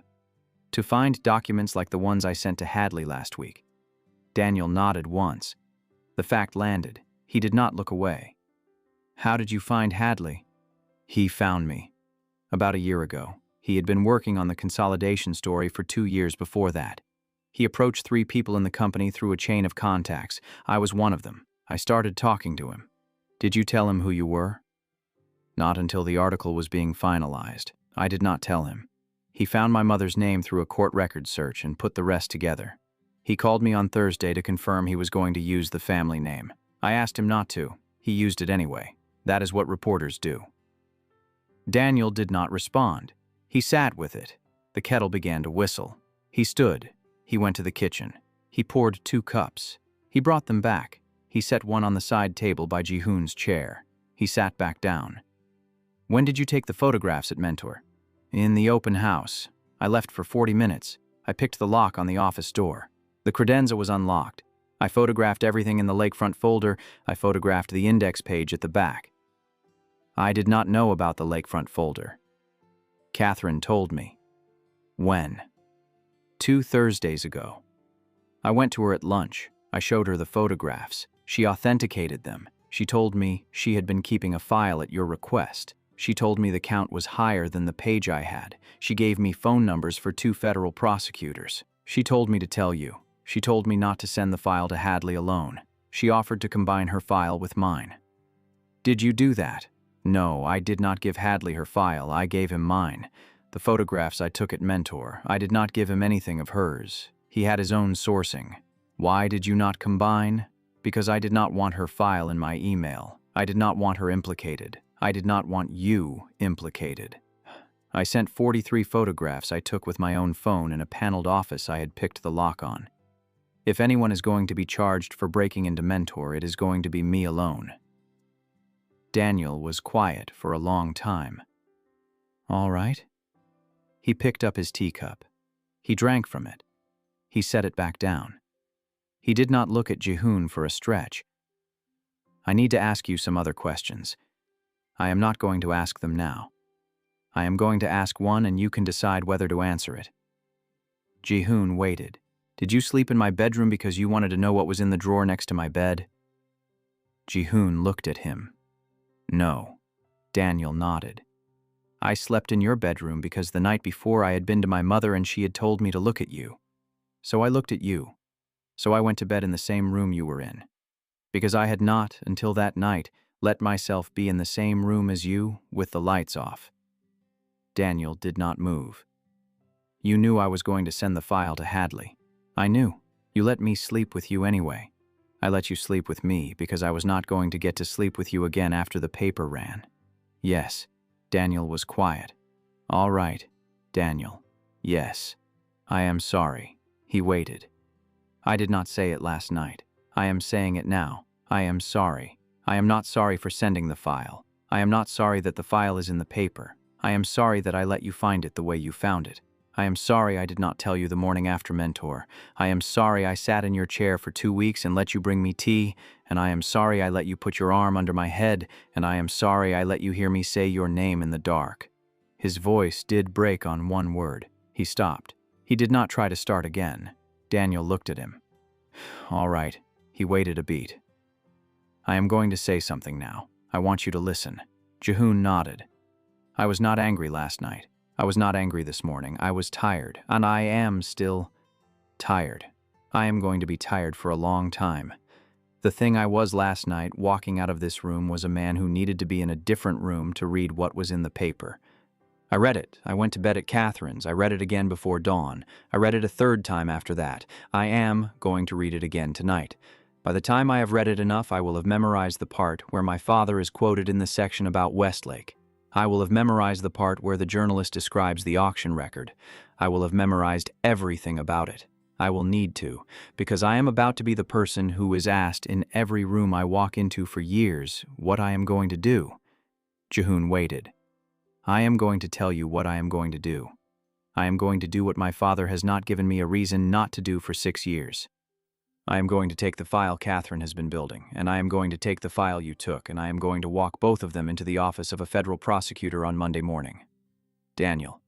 "To find documents like the ones I sent to Hadley last week." Daniel nodded once. The fact landed. He did not look away. "How did you find Hadley?" "He found me. About a year ago. He had been working on the consolidation story for 2 years before that. He approached 3 people in the company through a chain of contacts. I was one of them. I started talking to him." "Did you tell him who you were?" "Not until the article was being finalized. I did not tell him. He found my mother's name through a court record search and put the rest together. He called me on Thursday to confirm he was going to use the family name. I asked him not to. He used it anyway. That is what reporters do. Daniel did not respond. He sat with it. The kettle began to whistle. He stood. He went to the kitchen. He poured 2 cups. He brought them back. He set one on the side table by Jihoon's chair. He sat back down. When did you take the photographs at Mentor? In the open house. I left for 40 minutes. I picked the lock on the office door. The credenza was unlocked. I photographed everything in the lakefront folder. I photographed the index page at the back. I did not know about the lakefront folder. Catherine told me. When? 2 Thursdays ago. I went to her at lunch. I showed her the photographs. She authenticated them. She told me she had been keeping a file at your request. She told me the count was higher than the page I had. She gave me phone numbers for 2 federal prosecutors. She told me to tell you. She told me not to send the file to Hadley alone. She offered to combine her file with mine. Did you do that? No, I did not give Hadley her file. I gave him mine. The photographs I took at Mentor. I did not give him anything of hers. He had his own sourcing. Why did you not combine? Because I did not want her file in my email. I did not want her implicated. I did not want you implicated. I sent 43 photographs I took with my own phone in a paneled office I had picked the lock on. If anyone is going to be charged for breaking into Mentor, it is going to be me alone. Daniel was quiet for a long time. All right. He picked up his teacup. He drank from it. He set it back down. He did not look at Jihoon for a stretch. I need to ask you some other questions. I am not going to ask them now. I am going to ask one and you can decide whether to answer it. Jihoon waited. Did you sleep in my bedroom because you wanted to know what was in the drawer next to my bed? Jihoon looked at him. No. Daniel nodded. I slept in your bedroom because the night before I had been to my mother and she had told me to look at you. So I looked at you. So I went to bed in the same room you were in. Because I had not, until that night, let myself be in the same room as you with the lights off. Daniel did not move. You knew I was going to send the file to Hadley. I knew. You let me sleep with you anyway. I let you sleep with me because I was not going to get to sleep with you again after the paper ran. Yes. Daniel was quiet. All right, Daniel. Yes. I am sorry. He waited. I did not say it last night. I am saying it now. I am sorry. I am not sorry for sending the file. I am not sorry that the file is in the paper. I am sorry that I let you find it the way you found it. I am sorry I did not tell you the morning after Mentor. I am sorry I sat in your chair for 2 weeks and let you bring me tea, and I am sorry I let you put your arm under my head, and I am sorry I let you hear me say your name in the dark. His voice did break on one word. He stopped. He did not try to start again. Daniel looked at him. All right. He waited a beat. I am going to say something now. I want you to listen. Jihoon nodded. I was not angry last night. I was not angry this morning. I was tired, and I am still tired. I am going to be tired for a long time. The thing I was last night, walking out of this room, was a man who needed to be in a different room to read what was in the paper. I read it. I went to bed at Catherine's. I read it again before dawn. I read it a 3rd time after that. I am going to read it again tonight. By the time I have read it enough, I will have memorized the part where my father is quoted in the section about Westlake. I will have memorized the part where the journalist describes the auction record. I will have memorized everything about it. I will need to, because I am about to be the person who is asked in every room I walk into for years what I am going to do. Jihoon waited. I am going to tell you what I am going to do. I am going to do what my father has not given me a reason not to do for 6 years. I am going to take the file Catherine has been building, and I am going to take the file you took, and I am going to walk both of them into the office of a federal prosecutor on Monday morning. Daniel.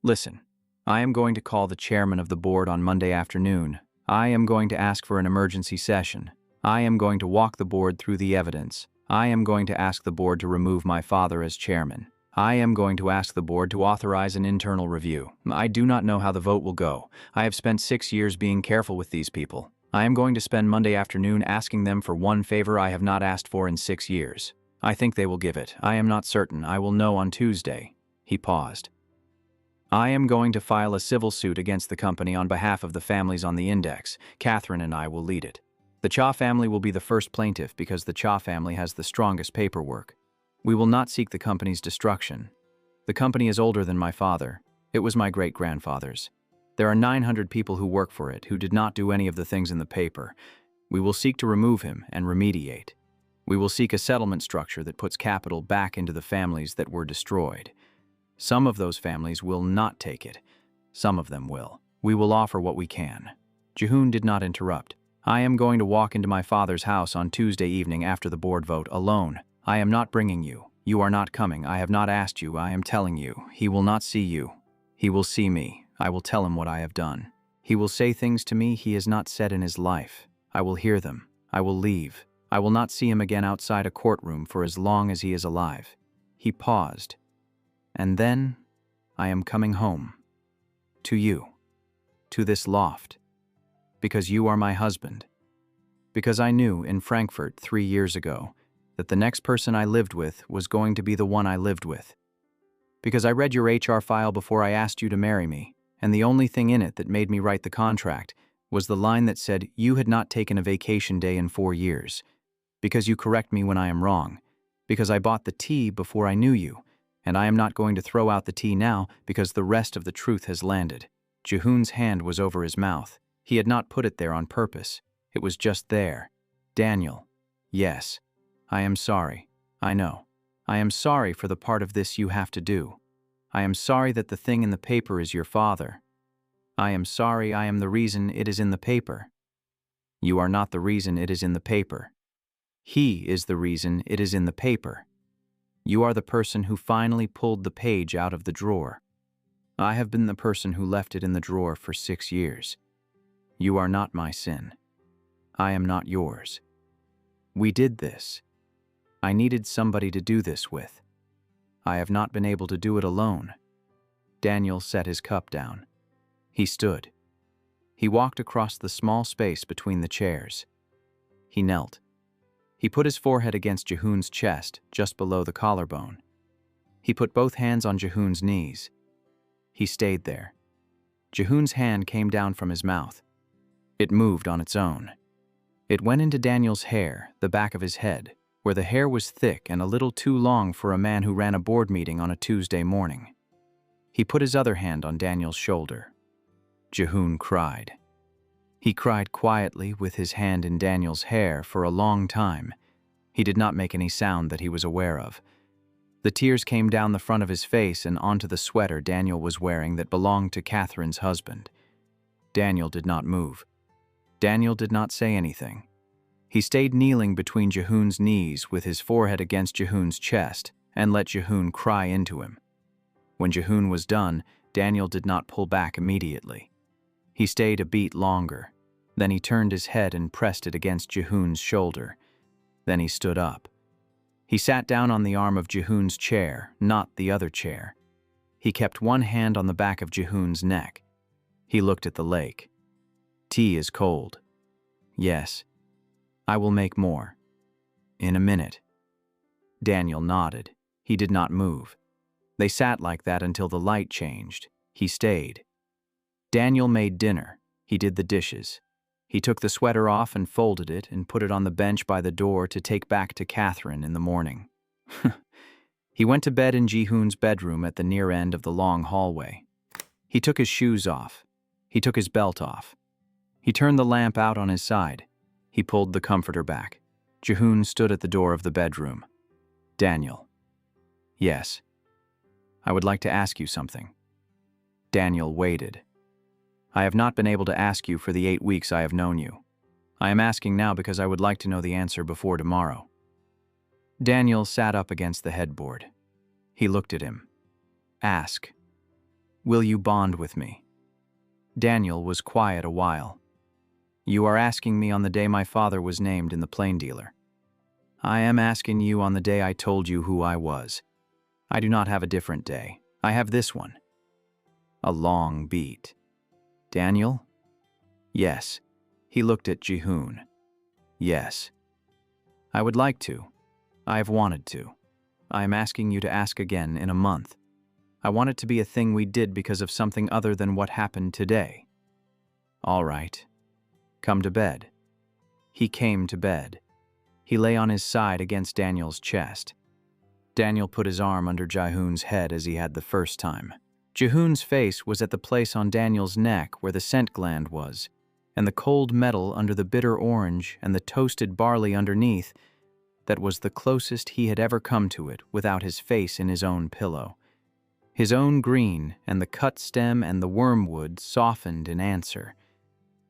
Listen, I am going to call the chairman of the board on Monday afternoon. I am going to ask for an emergency session. I am going to walk the board through the evidence. I am going to ask the board to remove my father as chairman. I am going to ask the board to authorize an internal review. I do not know how the vote will go. I have spent 6 years being careful with these people. I am going to spend Monday afternoon asking them for one favor I have not asked for in 6 years. I think they will give it. I am not certain. I will know on Tuesday. He paused. I am going to file a civil suit against the company on behalf of the families on the index. Catherine and I will lead it. The Cha family will be the first plaintiff because the Cha family has the strongest paperwork. We will not seek the company's destruction. The company is older than my father. It was my great-grandfather's. There are 900 people who work for it who did not do any of the things in the paper. We will seek to remove him and remediate. We will seek a settlement structure that puts capital back into the families that were destroyed. Some of those families will not take it. Some of them will. We will offer what we can. Jihoon did not interrupt. I am going to walk into my father's house on Tuesday evening after the board vote alone. I am not bringing you. You are not coming. I have not asked you. I am telling you. He will not see you. He will see me. I will tell him what I have done. He will say things to me he has not said in his life. I will hear them. I will leave. I will not see him again outside a courtroom for as long as he is alive. He paused. And then, I am coming home. To you. To this loft. Because you are my husband. Because I knew in Frankfurt 3 years ago that the next person I lived with was going to be the one I lived with. Because I read your HR file before I asked you to marry me, and the only thing in it that made me write the contract was the line that said you had not taken a vacation day in 4 years. Because you correct me when I am wrong. Because I bought the tea before I knew you, and I am not going to throw out the tea now because the rest of the truth has landed. Jihoon's hand was over his mouth. He had not put it there on purpose. It was just there. Daniel. Yes. I am sorry. I know. I am sorry for the part of this you have to do. I am sorry that the thing in the paper is your father. I am sorry I am the reason it is in the paper. You are not the reason it is in the paper. He is the reason it is in the paper. You are the person who finally pulled the page out of the drawer. I have been the person who left it in the drawer for 6 years. You are not my sin. I am not yours. We did this. I needed somebody to do this with. I have not been able to do it alone. Daniel set his cup down. He stood. He walked across the small space between the chairs. He knelt. He put his forehead against Jihoon's chest, just below the collarbone. He put both hands on Jihoon's knees. He stayed there. Jihoon's hand came down from his mouth. It moved on its own. It went into Daniel's hair, the back of his head, where the hair was thick and a little too long for a man who ran a board meeting on a Tuesday morning. He put his other hand on Daniel's shoulder. Jihoon cried. He cried quietly with his hand in Daniel's hair for a long time. He did not make any sound that he was aware of. The tears came down the front of his face and onto the sweater Daniel was wearing that belonged to Catherine's husband. Daniel did not move. Daniel did not say anything. He stayed kneeling between Jihoon's knees with his forehead against Jihoon's chest and let Jihoon cry into him. When Jihoon was done, Daniel did not pull back immediately. He stayed a beat longer. Then he turned his head and pressed it against Jihoon's shoulder. Then he stood up. He sat down on the arm of Jihoon's chair, not the other chair. He kept one hand on the back of Jihoon's neck. He looked at the lake. Tea is cold. Yes. I will make more. In a minute. Daniel nodded. He did not move. They sat like that until the light changed. He stayed. Daniel made dinner. He did the dishes. He took the sweater off and folded it and put it on the bench by the door to take back to Catherine in the morning. He went to bed in Jihoon's bedroom at the near end of the long hallway. He took his shoes off. He took his belt off. He turned the lamp out on his side. He pulled the comforter back. Jihoon stood at the door of the bedroom. Daniel. Yes. I would like to ask you something. Daniel waited. I have not been able to ask you for the 8 weeks I have known you. I am asking now because I would like to know the answer before tomorrow. Daniel sat up against the headboard. He looked at him. Ask. Will you bond with me? Daniel was quiet a while. You are asking me on the day my father was named in the plain dealer. I am asking you on the day I told you who I was. I do not have a different day. I have this one. A long beat. Daniel? Yes. He looked at Jihoon. Yes. I would like to. I have wanted to. I am asking you to ask again in a month. I want it to be a thing we did because of something other than what happened today. All right. Come to bed. He came to bed. He lay on his side against Daniel's chest. Daniel put his arm under Jihoon's head as he had the first time. Jihoon's face was at the place on Daniel's neck where the scent gland was, and the cold metal under the bitter orange and the toasted barley underneath. That was the closest he had ever come to it without his face in his own pillow. His own green and the cut stem and the wormwood softened in answer.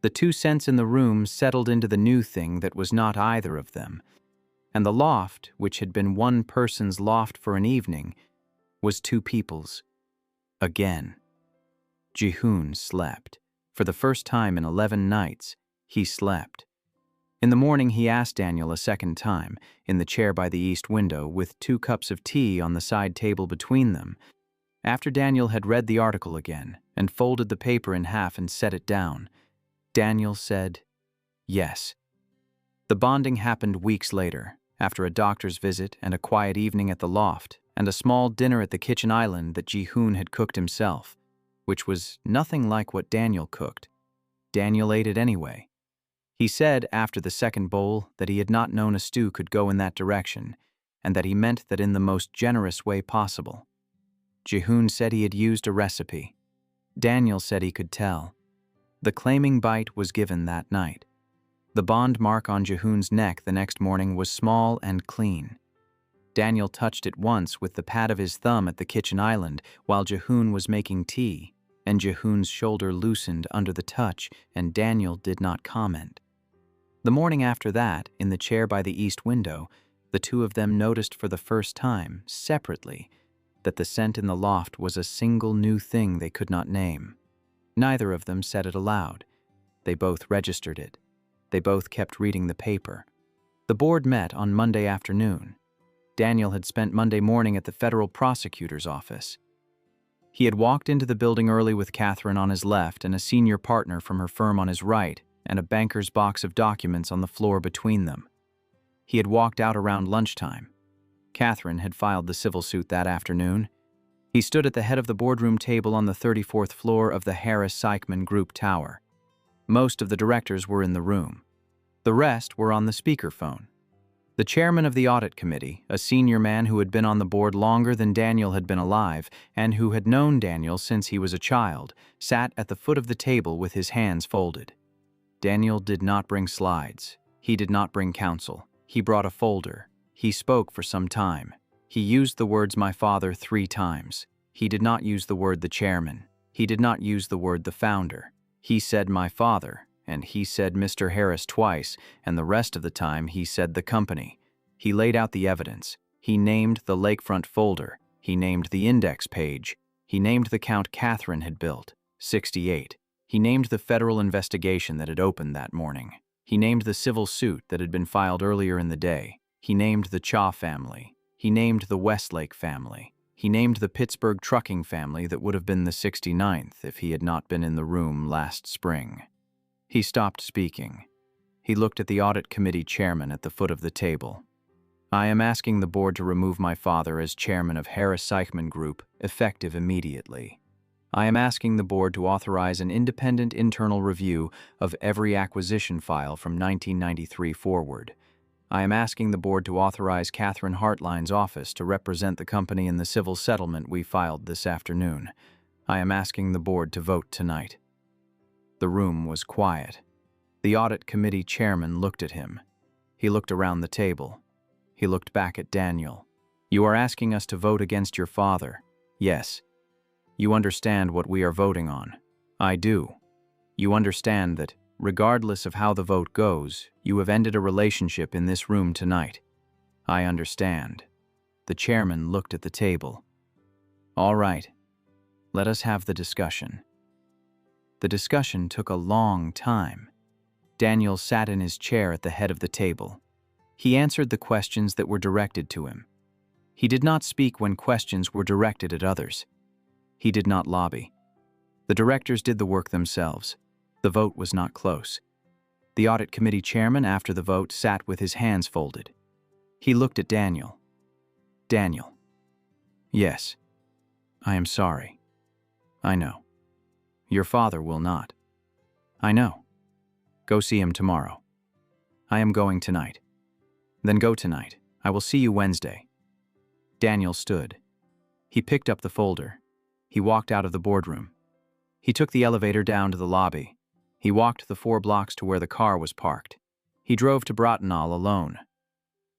The two scents in the room settled into the new thing that was not either of them, and the loft, which had been one person's loft for an evening, was two people's. Again. Jihoon slept. For the first time in 11 nights, he slept. In the morning he asked Daniel a second time, in the chair by the east window, with 2 cups of tea on the side table between them. After Daniel had read the article again, and folded the paper in half and set it down, Daniel said, yes. The bonding happened weeks later, after a doctor's visit and a quiet evening at the loft, and a small dinner at the kitchen island that Jihoon had cooked himself, which was nothing like what Daniel cooked. Daniel ate it anyway. He said after the second bowl that he had not known a stew could go in that direction, and that he meant that in the most generous way possible. Jihoon said he had used a recipe. Daniel said he could tell. The claiming bite was given that night. The bond mark on Jihoon's neck the next morning was small and clean. Daniel touched it once with the pad of his thumb at the kitchen island while Jihoon was making tea, and Jihoon's shoulder loosened under the touch, and Daniel did not comment. The morning after that, in the chair by the east window, the two of them noticed for the first time, separately, that the scent in the loft was a single new thing they could not name. Neither of them said it aloud. They both registered it. They both kept reading the paper. The board met on Monday afternoon. Daniel had spent Monday morning at the federal prosecutor's office. He had walked into the building early with Catherine on his left and a senior partner from her firm on his right, and a banker's box of documents on the floor between them. He had walked out around lunchtime. Catherine had filed the civil suit that afternoon. He stood at the head of the boardroom table on the 34th floor of the Harris-Seichmann Group Tower. Most of the directors were in the room. The rest were on the speakerphone. The chairman of the audit committee, a senior man who had been on the board longer than Daniel had been alive and who had known Daniel since he was a child, sat at the foot of the table with his hands folded. Daniel did not bring slides. He did not bring counsel. He brought a folder. He spoke for some time. He used the words "my father" 3 times. He did not use the word "the chairman." He did not use the word "the founder." He said "my father," and he said Mr. Harris twice, and the rest of the time he said "the company." He laid out the evidence. He named the lakefront folder. He named the index page. He named the count Catherine had built, 68. He named the federal investigation that had opened that morning. He named the civil suit that had been filed earlier in the day. He named the Cha family. He named the Westlake family. He named the Pittsburgh trucking family that would have been the 69th if he had not been in the room last spring. He stopped speaking. He looked at the audit committee chairman at the foot of the table. "I am asking the board to remove my father as chairman of Harris-Seichmann Group, effective immediately. I am asking the board to authorize an independent internal review of every acquisition file from 1993 forward. I am asking the board to authorize Catherine Hartline's office to represent the company in the civil settlement we filed this afternoon. I am asking the board to vote tonight." The room was quiet. The audit committee chairman looked at him. He looked around the table. He looked back at Daniel. "You are asking us to vote against your father." "Yes. You understand what we are voting on." "I do. You understand that, regardless of how the vote goes, you have ended a relationship in this room tonight." "I understand." The chairman looked at the table. "All right. Let us have the discussion." The discussion took a long time. Daniel sat in his chair at the head of the table. He answered the questions that were directed to him. He did not speak when questions were directed at others. He did not lobby. The directors did the work themselves. The vote was not close. The audit committee chairman, after the vote, sat with his hands folded. He looked at Daniel. "Daniel." "Yes. I am sorry." "I know. Your father will not." "I know. Go see him tomorrow." I am going tonight. Then go tonight. I will see you Wednesday. Daniel stood. He picked up the folder. He walked out of the boardroom. He took the elevator down to the lobby. He walked the 4 blocks to where the car was parked. He drove to Bratenal alone.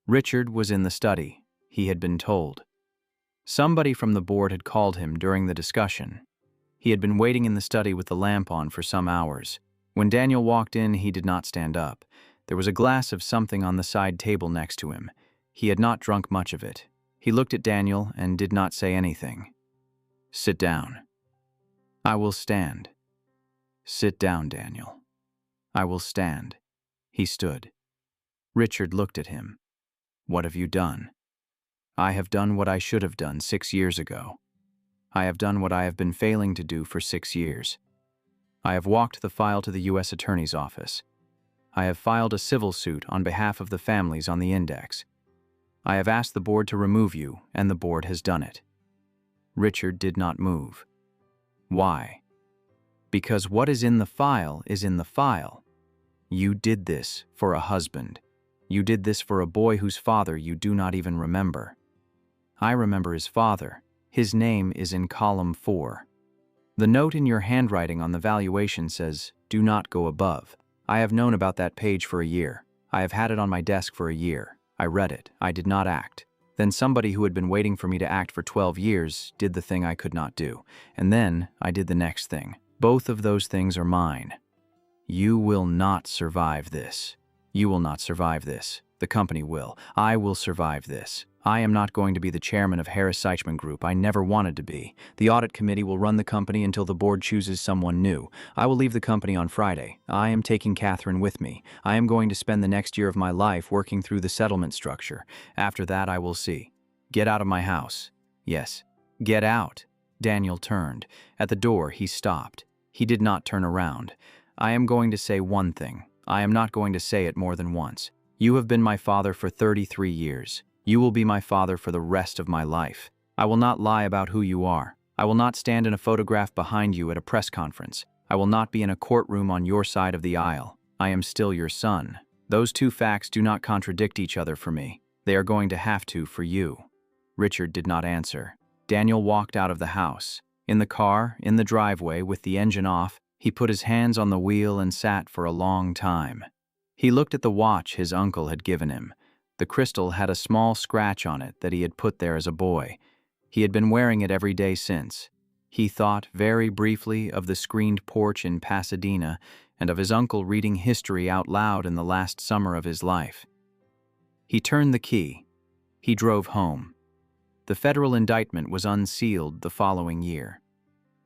Richard was in the study, he had been told. Somebody from the board had called him during the discussion. He had been waiting in the study with the lamp on for some hours. When Daniel walked in, he did not stand up. There was a glass of something on the side table next to him. He had not drunk much of it. He looked at Daniel and did not say anything. Sit down. I will stand. Sit down, Daniel. I will stand. He stood. Richard looked at him. What have you done? I have done what I should have done 6 years ago. I have done what I have been failing to do for 6 years. I have walked the file to the U.S. Attorney's Office. I have filed a civil suit on behalf of the families on the index. I have asked the board to remove you, and the board has done it. Richard did not move. Why? Because what is in the file is in the file. You did this for a husband. You did this for a boy whose father you do not even remember. I remember his father. His name is in column 4. The note in your handwriting on the valuation says, "Do not go above." I have known about that page for a year. I have had it on my desk for a year. I read it. I did not act. Then somebody who had been waiting for me to act for 12 years did the thing I could not do. And then I did the next thing. Both of those things are mine. You will not survive this. You will not survive this. The company will. I will survive this. I am not going to be the chairman of Harris Seichmann Group. I never wanted to be. The audit committee will run the company until the board chooses someone new. I will leave the company on Friday. I am taking Catherine with me. I am going to spend the next year of my life working through the settlement structure. After that, I will see. Get out of my house. Yes. Get out. Daniel turned. At the door, he stopped. He did not turn around. I am going to say one thing. I am not going to say it more than once. You have been my father for 33 years. You will be my father for the rest of my life. I will not lie about who you are. I will not stand in a photograph behind you at a press conference. I will not be in a courtroom on your side of the aisle. I am still your son. Those 2 facts do not contradict each other for me. They are going to have to for you. Richard did not answer. Daniel walked out of the house. In the car, in the driveway, with the engine off, he put his hands on the wheel and sat for a long time. He looked at the watch his uncle had given him. The crystal had a small scratch on it that he had put there as a boy. He had been wearing it every day since. He thought very briefly of the screened porch in Pasadena and of his uncle reading history out loud in the last summer of his life. He turned the key. He drove home. The federal indictment was unsealed the following year.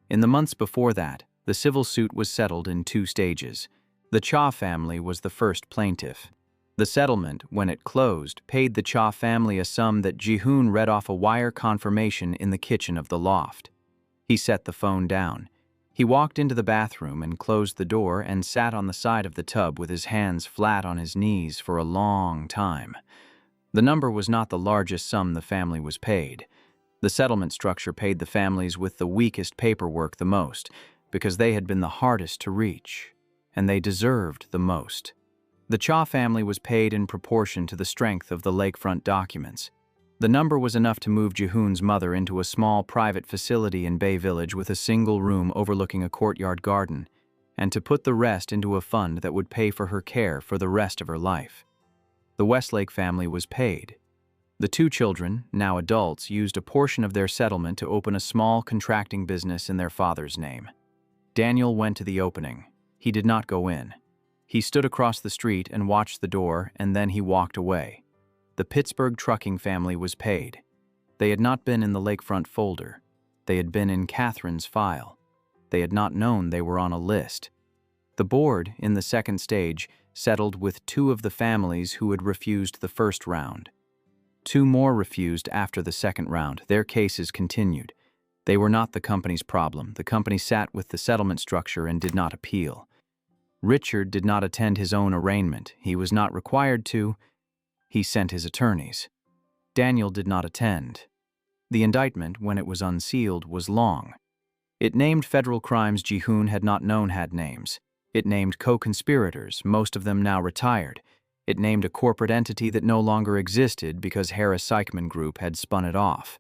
In the months before that, the civil suit was settled in 2 stages. The Cha family was the first plaintiff. The settlement, when it closed, paid the Cha family a sum that Jihoon read off a wire confirmation in the kitchen of the loft. He set the phone down. He walked into the bathroom and closed the door and sat on the side of the tub with his hands flat on his knees for a long time. The number was not the largest sum the family was paid. The settlement structure paid the families with the weakest paperwork the most, because they had been the hardest to reach, and they deserved the most. The Cha family was paid in proportion to the strength of the lakefront documents. The number was enough to move Jihoon's mother into a small private facility in Bay Village with a single room overlooking a courtyard garden, and to put the rest into a fund that would pay for her care for the rest of her life. The Westlake family was paid. The 2 children, now adults, used a portion of their settlement to open a small contracting business in their father's name. Daniel went to the opening. He did not go in. He stood across the street and watched the door, and then he walked away. The Pittsburgh trucking family was paid. They had not been in the lakefront folder. They had been in Catherine's file. They had not known they were on a list. The board, in the second stage, settled with 2 of the families who had refused the first round. 2 more refused after the second round. Their cases continued. They were not the company's problem. The company sat with the settlement structure and did not appeal. Richard did not attend his own arraignment. He was not required to. He sent his attorneys. Daniel did not attend. The indictment, when it was unsealed, was long. It named federal crimes Jihoon had not known had names. It named co-conspirators, most of them now retired. It named a corporate entity that no longer existed because Harris Seichmann Group had spun it off.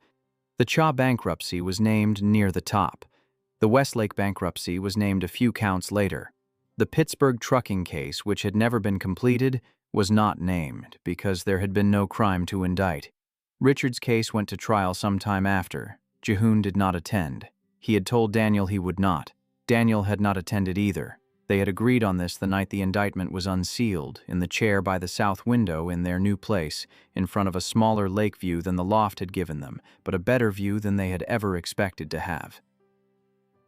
The Cha bankruptcy was named near the top. The Westlake bankruptcy was named a few counts later. The Pittsburgh trucking case, which had never been completed, was not named because there had been no crime to indict. Richard's case went to trial some time after. Jihoon did not attend. He had told Daniel he would not. Daniel had not attended either. They had agreed on this the night the indictment was unsealed, in the chair by the south window in their new place, in front of a smaller lake view than the loft had given them, but a better view than they had ever expected to have.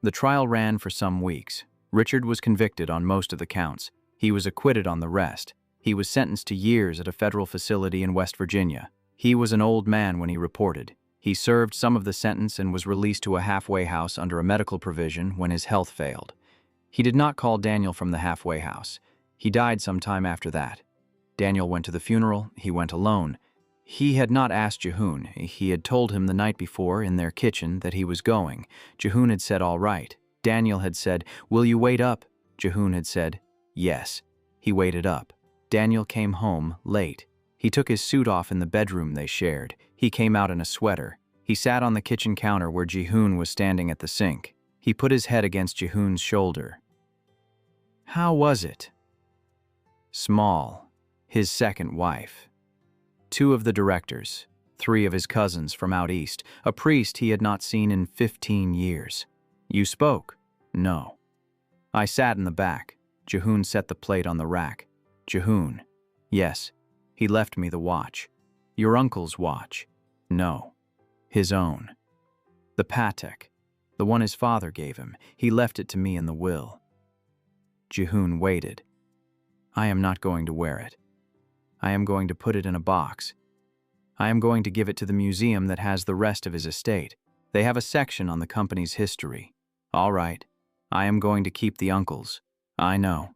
The trial ran for some weeks. Richard was convicted on most of the counts. He was acquitted on the rest. He was sentenced to years at a federal facility in West Virginia. He was an old man when he reported. He served some of the sentence and was released to a halfway house under a medical provision when his health failed. He did not call Daniel from the halfway house. He died some time after that. Daniel went to the funeral. He went alone. He had not asked Jihoon. He had told him the night before in their kitchen that he was going. Jihoon had said all right. Daniel had said, "Will you wait up?" Jihoon had said, "Yes." He waited up. Daniel came home late. He took his suit off in the bedroom they shared. He came out in a sweater. He sat on the kitchen counter where Jihoon was standing at the sink. He put his head against Jihoon's shoulder. How was it? Small, his second wife. 2 of the directors, 3 of his cousins from out east, a priest he had not seen in 15 years. You spoke? No. I sat in the back. Jihoon set the plate on the rack. Jihoon. Yes. He left me the watch. Your uncle's watch. No. His own. The Patek. The one his father gave him. He left it to me in the will. Jihoon waited. I am not going to wear it. I am going to put it in a box. I am going to give it to the museum that has the rest of his estate. They have a section on the company's history. All right. I am going to keep the uncle's. I know.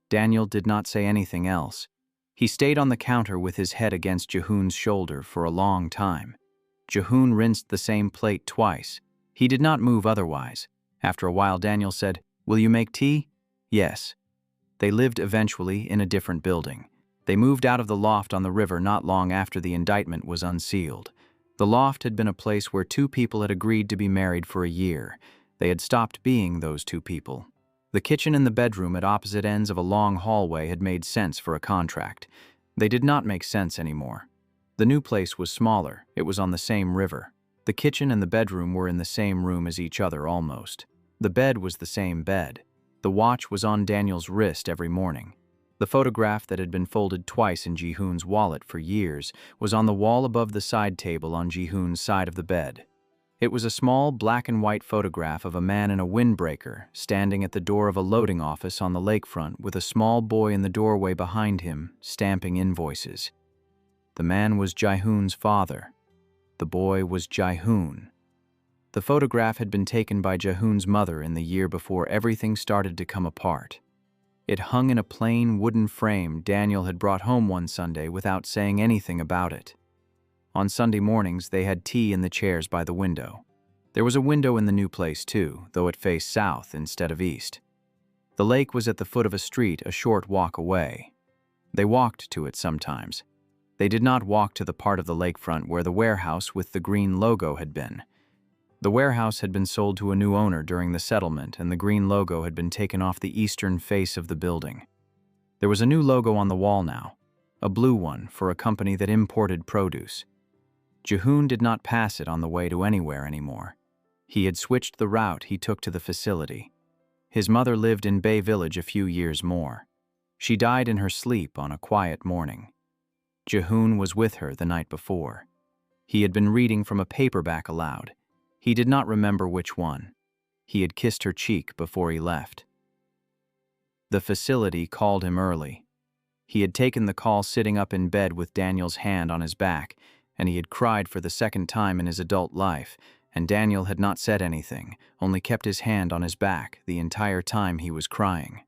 Daniel did not say anything else. He stayed on the counter with his head against Jihoon's shoulder for a long time. Jihoon rinsed the same plate twice. He did not move otherwise. After a while, Daniel said, "Will you make tea?" Yes. They lived eventually in a different building. They moved out of the loft on the river not long after the indictment was unsealed. The loft had been a place where 2 people had agreed to be married for a year. They had stopped being those 2 people. The kitchen and the bedroom at opposite ends of a long hallway had made sense for a contract. They did not make sense anymore. The new place was smaller. It was on the same river. The kitchen and the bedroom were in the same room as each other almost. The bed was the same bed. The watch was on Daniel's wrist every morning. The photograph that had been folded twice in Jihoon's wallet for years was on the wall above the side table on Jihoon's side of the bed. It was a small black and white photograph of a man in a windbreaker standing at the door of a loading office on the lakefront with a small boy in the doorway behind him stamping invoices. The man was Jihoon's father. The boy was Jihoon. The photograph had been taken by Jihoon's mother in the year before everything started to come apart. It hung in a plain wooden frame Daniel had brought home one Sunday without saying anything about it. On Sunday mornings, they had tea in the chairs by the window. There was a window in the new place too, though it faced south instead of east. The lake was at the foot of a street a short walk away. They walked to it sometimes. They did not walk to the part of the lakefront where the warehouse with the green logo had been. The warehouse had been sold to a new owner during the settlement, and the green logo had been taken off the eastern face of the building. There was a new logo on the wall now, a blue one for a company that imported produce. Jihoon did not pass it on the way to anywhere anymore. He had switched the route he took to the facility. His mother lived in Bay Village a few years more. She died in her sleep on a quiet morning. Jihoon was with her the night before. He had been reading from a paperback aloud. He did not remember which one. He had kissed her cheek before he left. The facility called him early. He had taken the call sitting up in bed with Daniel's hand on his back, and he had cried for the second time in his adult life, and Daniel had not said anything, only kept his hand on his back the entire time he was crying.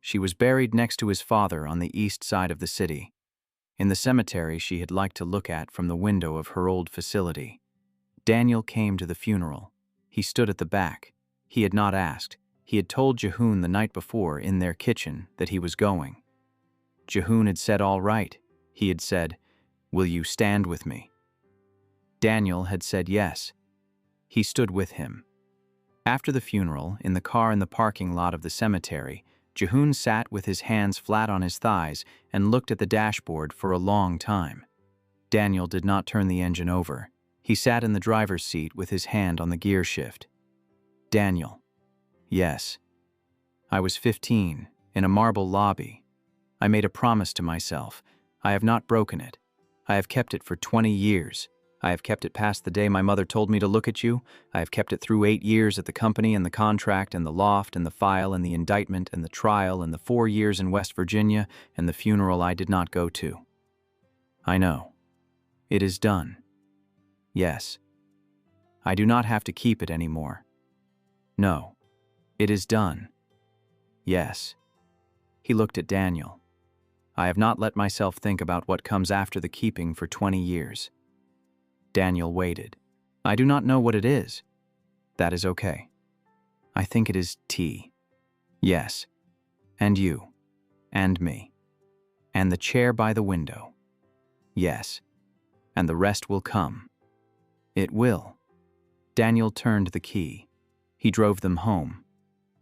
She was buried next to his father on the east side of the city, in the cemetery she had liked to look at from the window of her old facility. Daniel came to the funeral. He stood at the back. He had not asked. He had told Jihoon the night before in their kitchen that he was going. Jihoon had said all right. He had said, "Will you stand with me?" Daniel had said yes. He stood with him. After the funeral, in the car in the parking lot of the cemetery, Jihoon sat with his hands flat on his thighs and looked at the dashboard for a long time. Daniel did not turn the engine over. He sat in the driver's seat with his hand on the gear shift. Daniel. Yes. I was 15, in a marble lobby. I made a promise to myself. I have not broken it. I have kept it for 20 years. I have kept it past the day my mother told me to look at you. I have kept it through 8 years at the company and the contract and the loft and the file and the indictment and the trial and the 4 years in West Virginia and the funeral I did not go to. I know. It is done. Yes. I do not have to keep it anymore. No. It is done. Yes. He looked at Daniel. I have not let myself think about what comes after the keeping for 20 years. Daniel waited. I do not know what it is. That is okay. I think it is tea. Yes. And you. And me. And the chair by the window. Yes. And the rest will come. It will. Daniel turned the key. He drove them home.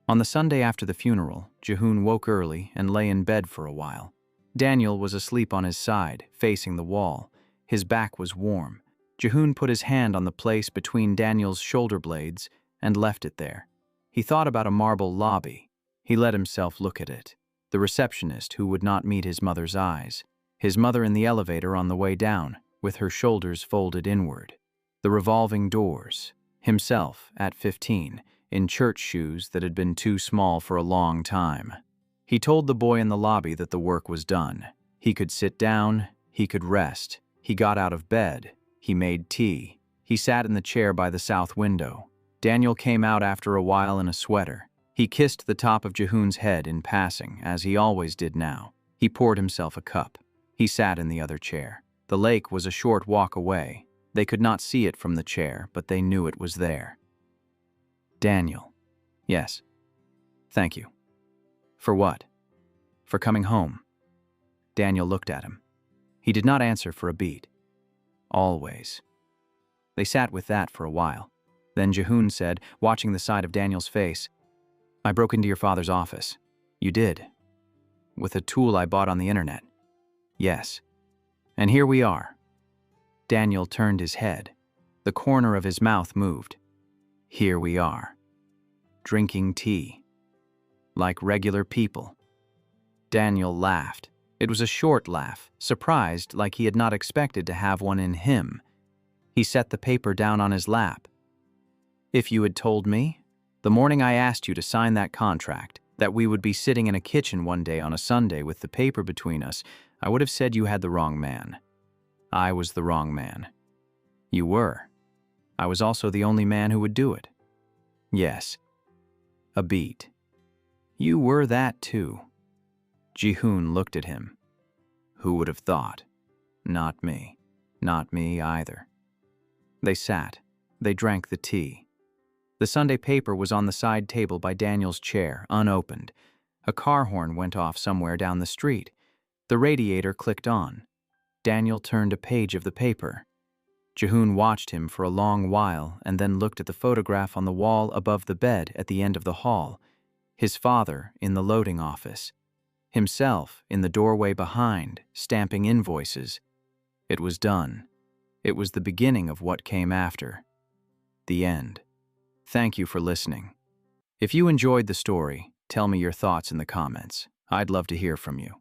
On the Sunday after the funeral, Jihoon woke early and lay in bed for a while. Daniel was asleep on his side, facing the wall. His back was warm. Jihoon put his hand on the place between Daniel's shoulder blades and left it there. He thought about a marble lobby. He let himself look at it. The receptionist who would not meet his mother's eyes. His mother in the elevator on the way down, with her shoulders folded inward. The revolving doors. Himself, at 15, in church shoes that had been too small for a long time. He told the boy in the lobby that the work was done. He could sit down. He could rest. He got out of bed. He made tea. He sat in the chair by the south window. Daniel came out after a while in a sweater. He kissed the top of Jihoon's head in passing, as he always did now. He poured himself a cup. He sat in the other chair. The lake was a short walk away. They could not see it from the chair, but they knew it was there. Daniel. Yes. Thank you. For what? For coming home. Daniel looked at him. He did not answer for a beat. Always. They sat with that for a while. Then Jihoon said, watching the side of Daniel's face, I broke into your father's office. You did. With a tool I bought on the internet. Yes. And here we are. Daniel turned his head. The corner of his mouth moved. Here we are. Drinking tea. Like regular people. Daniel laughed. It was a short laugh, surprised like he had not expected to have one in him. He set the paper down on his lap. If you had told me, the morning I asked you to sign that contract, that we would be sitting in a kitchen one day on a Sunday with the paper between us, I would have said you had the wrong man. I was the wrong man. You were. I was also the only man who would do it. Yes. A beat. You were that too. Jihoon looked at him. Who would have thought? Not me. Not me either. They sat. They drank the tea. The Sunday paper was on the side table by Daniel's chair, unopened. A car horn went off somewhere down the street. The radiator clicked on. Daniel turned a page of the paper. Jihoon watched him for a long while and then looked at the photograph on the wall above the bed at the end of the hall. His father in the loading office. Himself in the doorway behind, stamping invoices. It was done. It was the beginning of what came after. The end. Thank you for listening. If you enjoyed the story, tell me your thoughts in the comments. I'd love to hear from you.